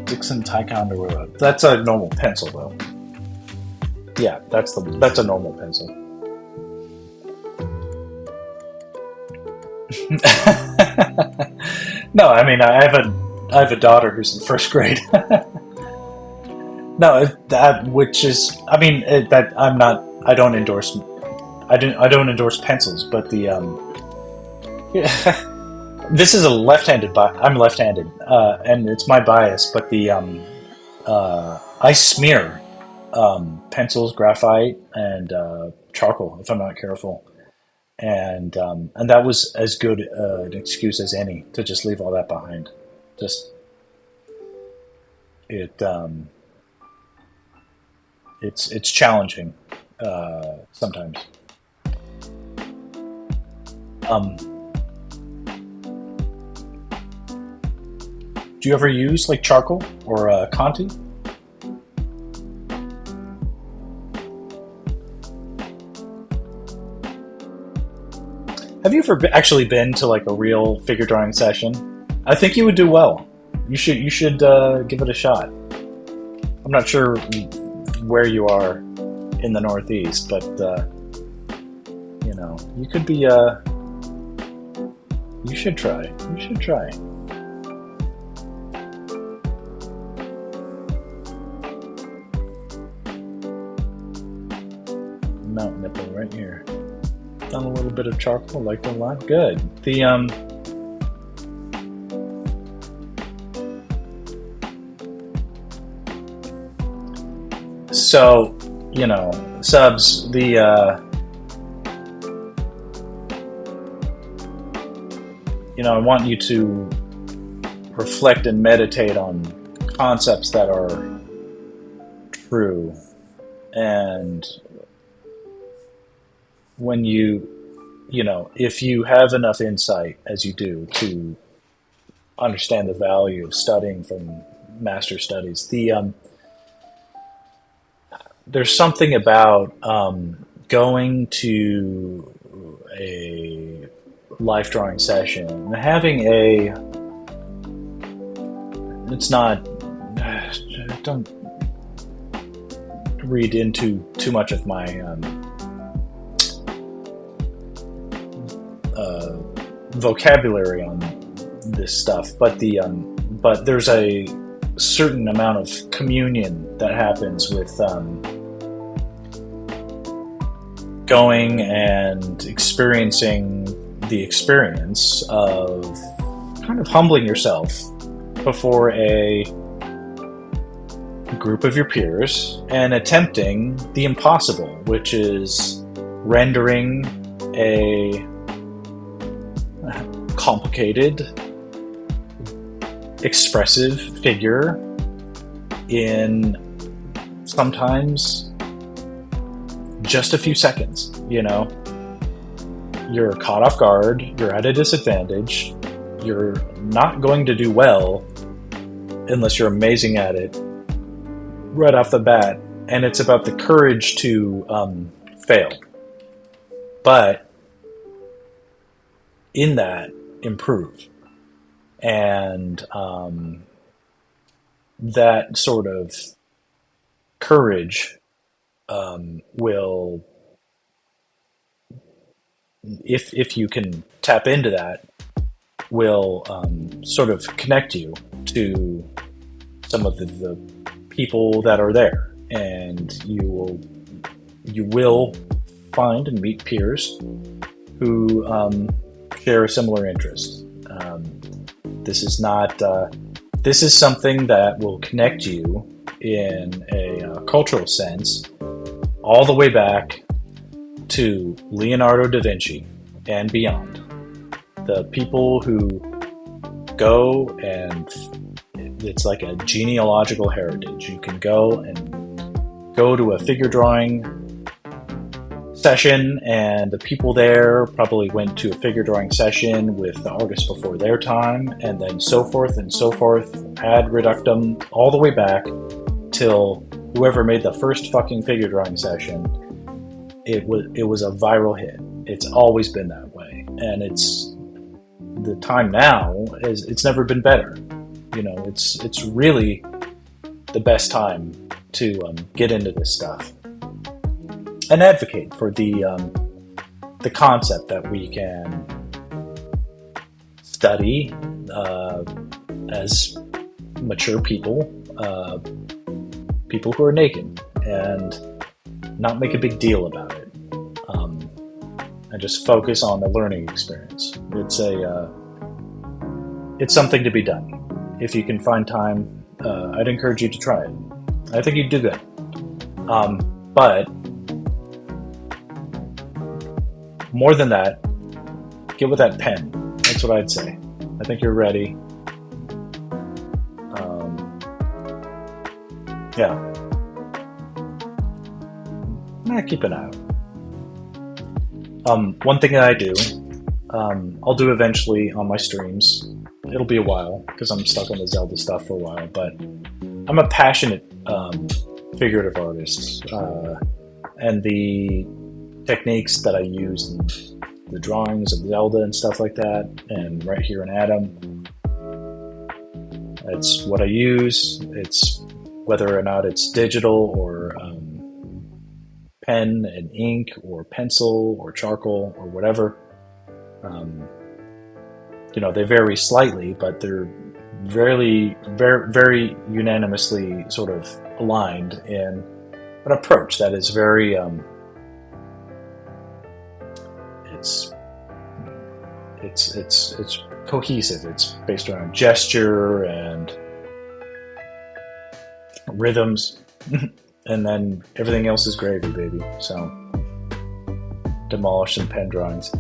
Dixon Taekwondo. That's a normal pencil, though. Yeah, that's a normal pencil. No, I mean, I have a daughter who's in first grade. No, that which is, I mean, that I'm not. I don't endorse pencils, but the this is a left-handed. I'm left-handed, and it's my bias. But the I smear pencils, graphite, and charcoal if I'm not careful. And that was as good an excuse as any to just leave all that behind. Just it's challenging sometimes. Do you ever use like charcoal or Conti? Have you ever actually been to like a real figure drawing session? I think you would do well. You should give it a shot. I'm not sure where you are in the Northeast, but you know, you could be. You should try. You should try. Mountain nipple right here. Done a little bit of charcoal, liked it a lot. Good. The so, you know, subs, the you know, I want you to reflect and meditate on concepts that are true. And when you know, if you have enough insight, as you do, to understand the value of studying from master studies, there's something about going to a life drawing session and having it's not, don't read into too much of my vocabulary on this stuff, but but there's a certain amount of communion that happens with going and experiencing the experience of kind of humbling yourself before a group of your peers and attempting the impossible, which is rendering a complicated, expressive figure in sometimes just a few seconds, you know? You're caught off guard, you're at a disadvantage, you're not going to do well unless you're amazing at it right off the bat, and it's about the courage to fail. But in that, improve. And that sort of courage will, if you can tap into that, will sort of connect you to some of the people that are there, and you will find and meet peers who share a similar interest. This is not. This is something that will connect you in a cultural sense all the way back to Leonardo da Vinci and beyond. The people who go, and it's like a genealogical heritage. You can go to a figure drawing session, and the people there probably went to a figure drawing session with the artists before their time, and then so forth and so forth, ad reductum, all the way back till whoever made the first fucking figure drawing session. It was a viral hit. It's always been that way, and it's the time now is it's never been better. You know, it's really the best time to get into this stuff and advocate for the concept that we can study as mature people, people who are naked, and not make a big deal about it, and just focus on the learning experience. It's something to be done. If you can find time, I'd encourage you to try it. I think you'd do good. But more than that, get with that pen. That's what I'd say. I think you're ready. Yeah. Keep an eye out. One thing that I do, I'll do eventually on my streams. It'll be a while because I'm stuck on the Zelda stuff for a while, but I'm a passionate figurative artist, and the techniques that I use in the drawings of Zelda and stuff like that, and right here in Atom, it's what I use. It's whether or not it's digital or pen and ink or pencil or charcoal or whatever. They vary slightly, but they're very, very, very unanimously sort of aligned in an approach that is very, it's cohesive. It's based around gesture and rhythms, and then everything else is gravy, baby. So demolish some pen drawings.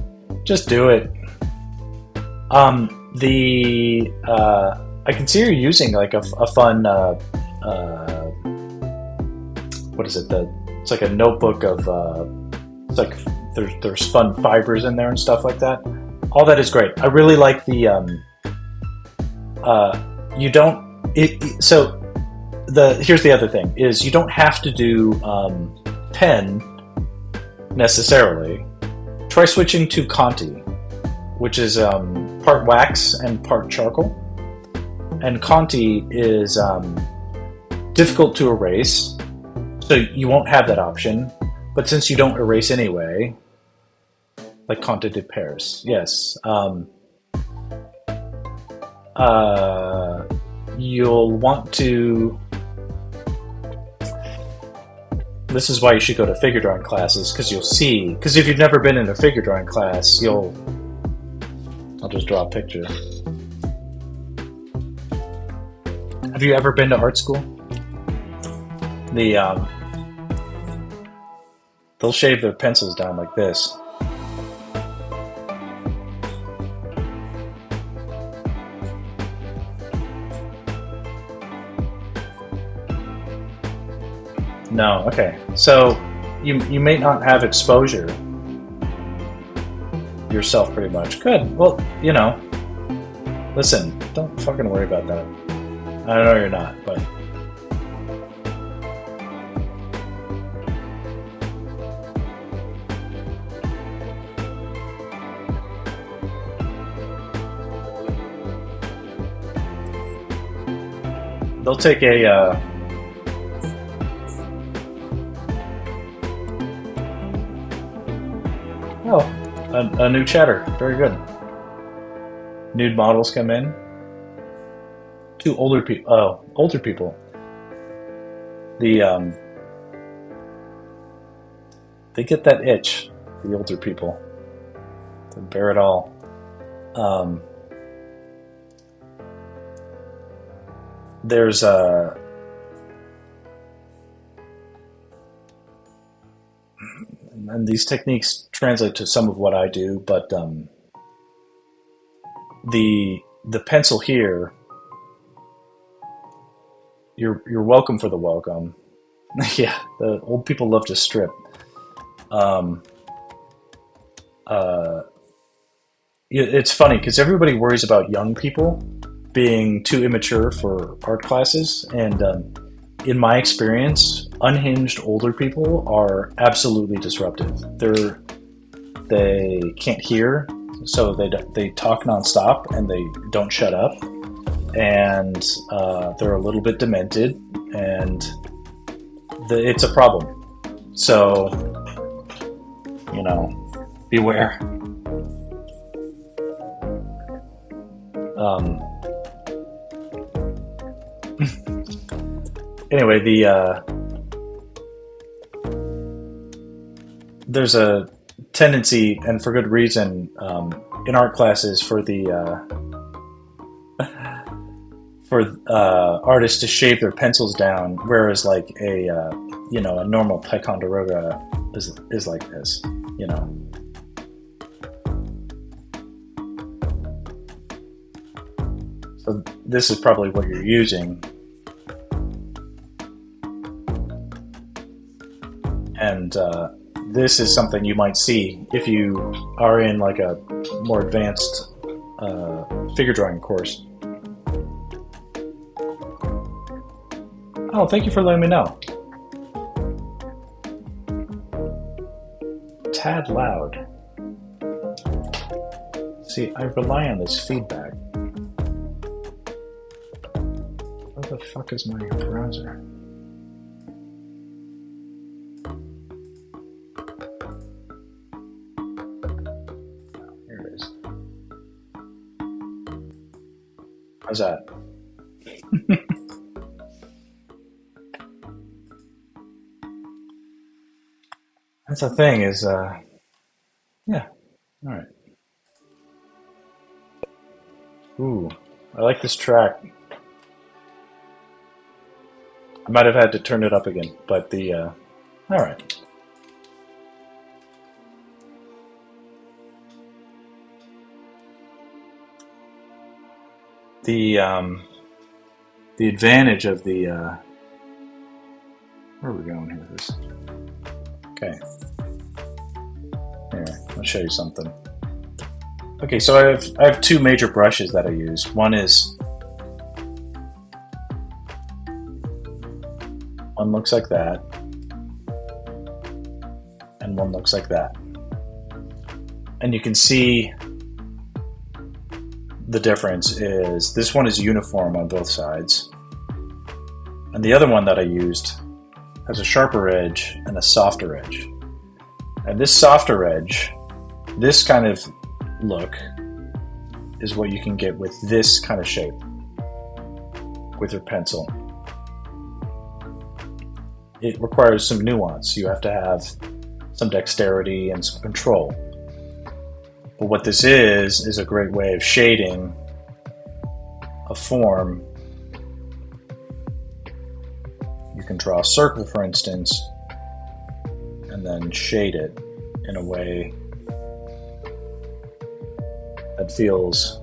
Just do it. I can see you're using like a fun what is it? It's like a notebook of it's like there's fun fibers in there and stuff like that. All that is great. I really like the here's the other thing is you don't have to do pen necessarily. Try switching to Conti, which is part wax and part charcoal. And Conti is difficult to erase, so you won't have that option. But since you don't erase anyway, like Conte de Paris, yes, you'll want to. This is why you should go to figure drawing classes, because you'll see. Because if you've never been in a figure drawing class, I'll just draw a picture. Have you ever been to art school? They'll shave their pencils down like this. No, okay. So you may not have exposure yourself pretty much. Good. Well, you know, listen, don't fucking worry about that. I know you're not, but they'll take a new chatter. Very good. Nude models come in. Two older people. Oh, older people. They get that itch. The older people to bear it all. There's a. And these techniques translate to some of what I do, but the pencil here, you're welcome for the welcome. Yeah, the old people love to strip. It's funny because everybody worries about young people being too immature for art classes, and in my experience, unhinged older people are absolutely disruptive. They can't hear, so they talk nonstop and they don't shut up, and they're a little bit demented, and it's a problem. So, you know, beware. Anyway, there's a tendency, and for good reason, in art classes for artists to shave their pencils down, whereas like a normal Ticonderoga is like this, you know. So this is probably what you're using. And this is something you might see if you are in like a more advanced figure drawing course. Oh, thank you for letting me know. Tad loud. See, I rely on this feedback. Where the fuck is my browser? How's that? That's the thing is, yeah, all right. Ooh, I like this track. I might have had to turn it up again, but all right. The advantage of the where are we going here with this? Okay, here, I'll show you something. Okay, so I have two major brushes that I use. One looks like that, and one looks like that, and you can see the difference is this one is uniform on both sides, and the other one that I used has a sharper edge and a softer edge. And this softer edge, this kind of look, is what you can get with this kind of shape with your pencil. It requires some nuance. You have to have some dexterity and some control. But what this is a great way of shading a form. You can draw a circle, for instance, and then shade it in a way that feels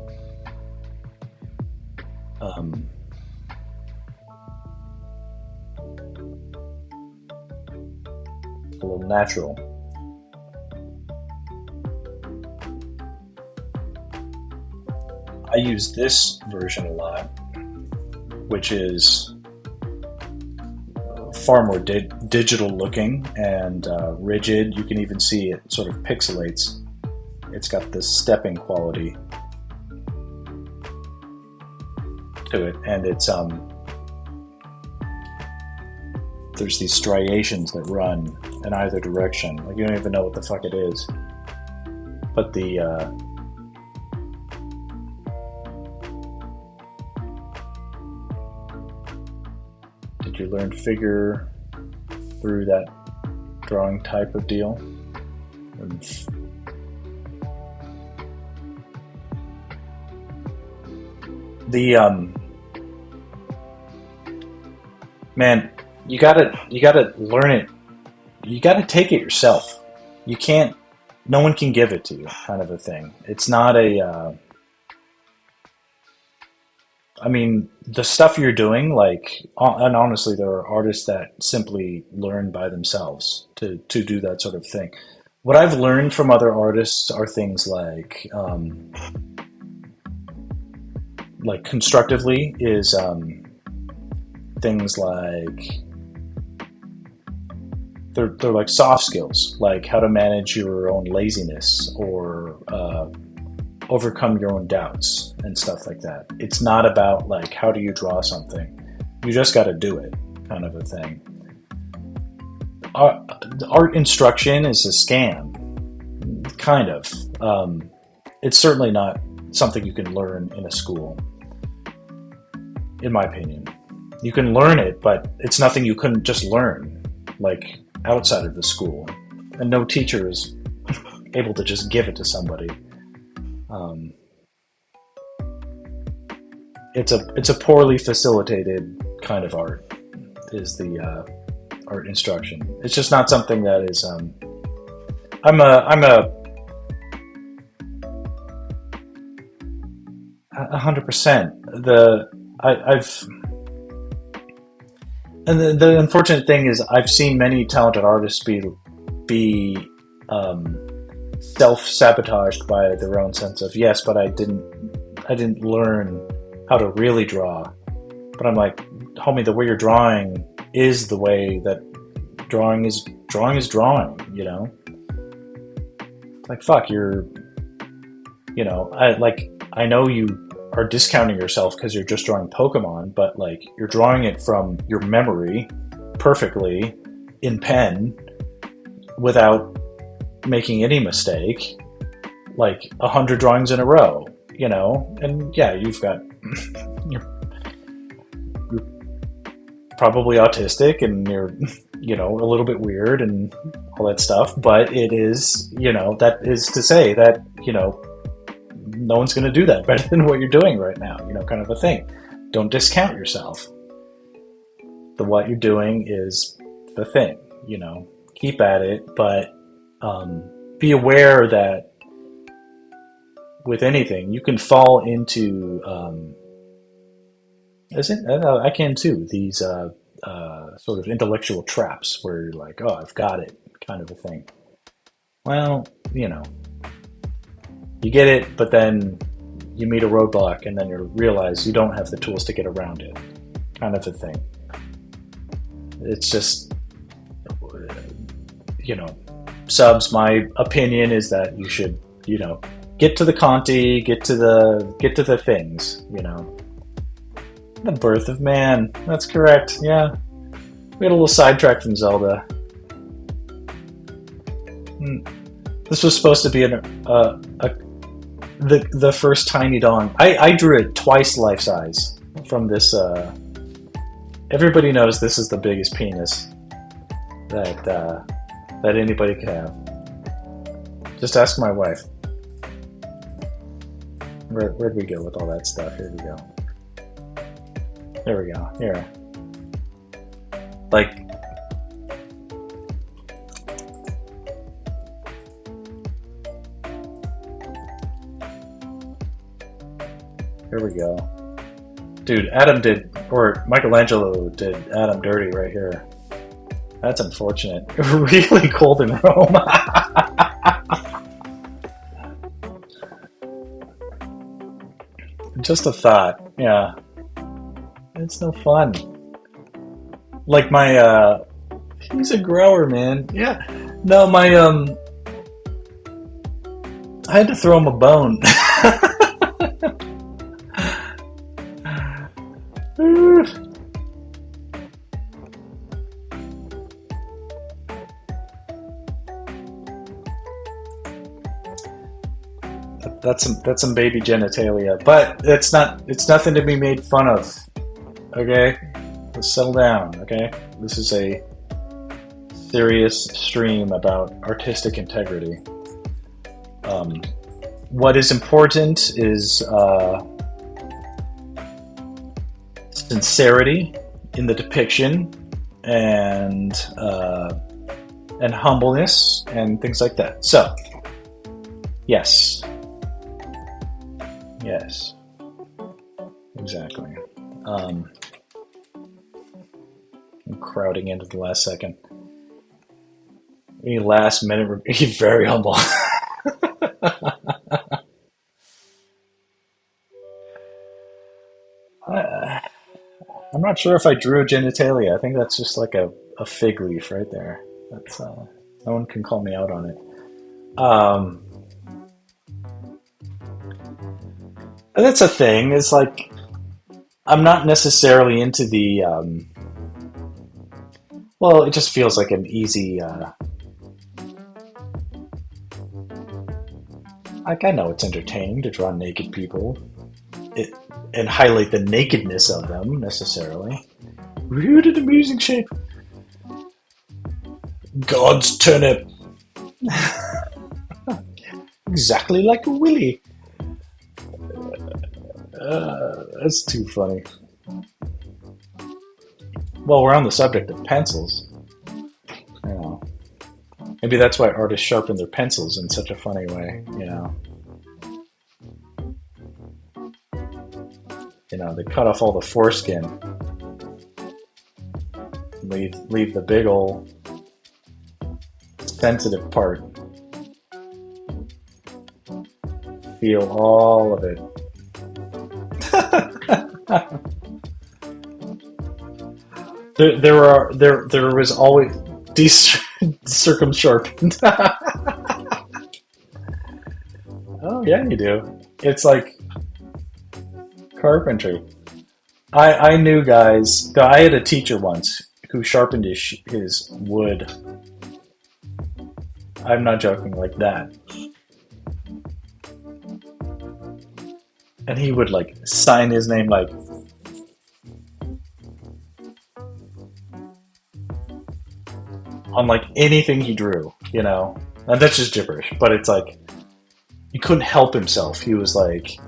a little natural. I use this version a lot, which is far more digital looking and rigid. You can even see it sort of pixelates. It's got this stepping quality to it, and it's there's these striations that run in either direction. Like, you don't even know what the fuck it is. But the did you learn figure through that drawing type of deal? The man, you gotta learn it. You gotta take it yourself. You can't. No one can give it to you, kind of a thing. It's not a. I mean, the stuff you're doing, like, and honestly, there are artists that simply learn by themselves to do that sort of thing. What I've learned from other artists are things like constructively is things like they're like soft skills, like how to manage your own laziness or overcome your own doubts and stuff like that. It's not about like how do you draw something. You just got to do it, kind of a thing. Art instruction is a scam, kind of. It's certainly not something you can learn in a school, in my opinion. You can learn it, but it's nothing you couldn't just learn, like, outside of the school. And no teacher is able to just give it to somebody. It's a poorly facilitated kind of art, is the art instruction. It's just not something that is. I'm a 100%. And the unfortunate thing is, I've seen many talented artists be self-sabotaged by their own sense of, yes, but I didn't learn how to really draw. But I'm like, homie, the way you're drawing is the way that drawing is drawing, you know? Like, fuck, I know you are discounting yourself because you're just drawing Pokemon, but like, you're drawing it from your memory perfectly in pen without making any mistake, like 100 drawings in a row, you know? And yeah, you're probably autistic and you're, a little bit weird and all that stuff, but it is, that is to say that, no one's going to do that better than what you're doing right now, kind of a thing. Don't discount yourself. What you're doing is the thing, keep at it, but be aware that with anything, you can fall into, I can too, these sort of intellectual traps where you're like, oh, I've got it, kind of a thing. Well, you get it, but then you meet a roadblock and then you realize you don't have the tools to get around it, kind of a thing. It's just, subs, my opinion is that you should, get to the Conti, get to the things, The birth of man, that's correct, yeah. We had a little sidetrack from Zelda. This was supposed to be the first tiny dong. I drew it twice life size from this. Everybody knows this is the biggest penis that anybody could have. Just ask my wife. Where'd we go with all that stuff? Here we go. There we go. Here. Like. Here we go. Dude, Michelangelo did Adam dirty right here. That's unfortunate. Really cold in Rome. Just a thought. Yeah. It's no fun. Like my he's a grower, man. Yeah. No, my I had to throw him a bone. That's some baby genitalia, but it's nothing to be made fun of. Okay, let's settle down. Okay, this is a serious stream about artistic integrity. What is important is sincerity in the depiction and humbleness and things like that. So, yes. Yes, exactly. I'm crowding into the last second. Any last minute? He's very humble. I'm not sure if I drew a genitalia. I think that's just like a fig leaf right there. That's no one can call me out on it. And that's a thing. It's like I'm not necessarily into the. Well, it just feels like an easy. Like I know it's entertaining to draw naked people, and highlight the nakedness of them necessarily. Rooted amusing shape. God's turnip. Exactly like a willy. That's too funny. Well, we're on the subject of pencils. You know, maybe that's why artists sharpen their pencils in such a funny way. They cut off all the foreskin, leave the big ol' sensitive part. Feel all of it. There was always circumsharpened. Oh yeah, you do. It's like carpentry. I knew guys. I had a teacher once who sharpened his wood. I'm not joking, like that. And he would like sign his name like on like anything he drew, And that's just gibberish, but it's like he couldn't help himself. He was like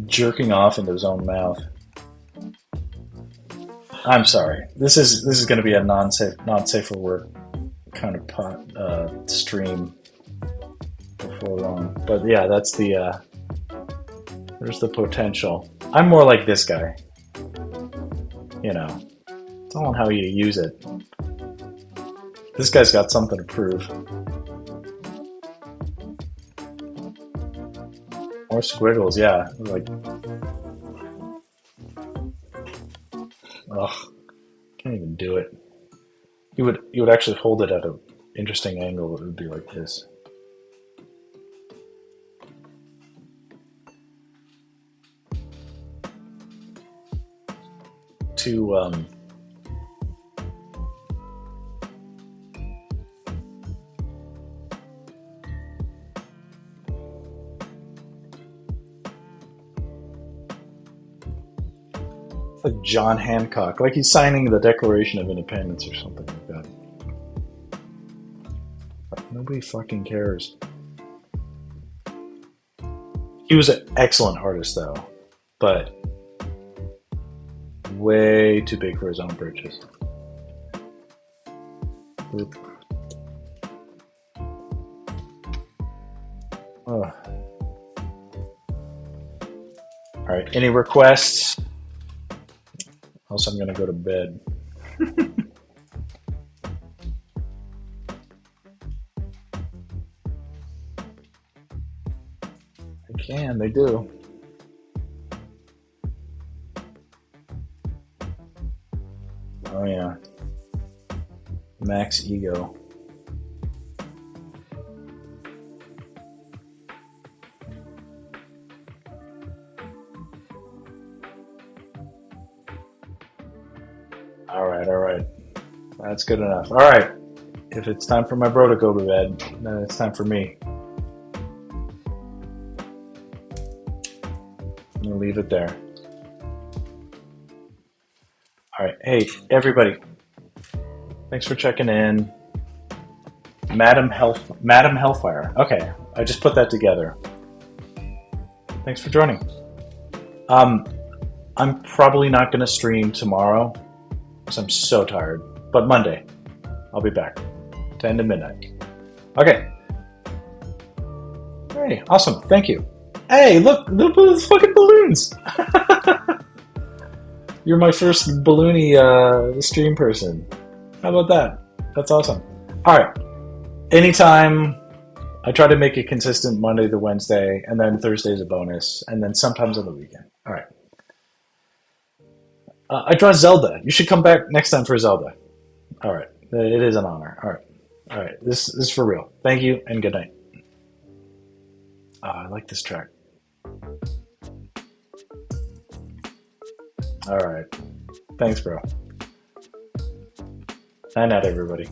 jerking off into his own mouth. I'm sorry. This is going to be a not safe for work kind of stream before long. But yeah, that's there's the potential. I'm more like this guy. It's all on how you use it. This guy's got something to prove. More squiggles, yeah. Like, ugh, can't even do it. You would actually hold it at an interesting angle. It would be like this. Like John Hancock, like he's signing the Declaration of Independence or something like that. But nobody fucking cares. He was an excellent artist, though, but way too big for his own britches. Oop. Oh. All right, any requests? Else I'm gonna go to bed. They can, they do. Oh yeah. Max ego. All right. That's good enough. All right. If it's time for my bro to go to bed, then it's time for me. I'm gonna leave it there. All right. Hey, everybody. Thanks for checking in. Madam Hellfire. Okay, I just put that together. Thanks for joining. I'm probably not going to stream tomorrow because I'm so tired. But Monday, I'll be back. 10 to midnight. Okay. Hey, awesome. Thank you. Hey, look at those fucking balloons. You're my first balloony stream person. How about that? That's awesome. All right. Anytime, I try to make it consistent Monday to Wednesday, and then Thursday's a bonus, and then sometimes on the weekend. All right. I draw Zelda. You should come back next time for Zelda. All right. It is an honor. All right. All right. This is for real. Thank you, and good night. I like this track. All right. Thanks, bro. Night night, everybody.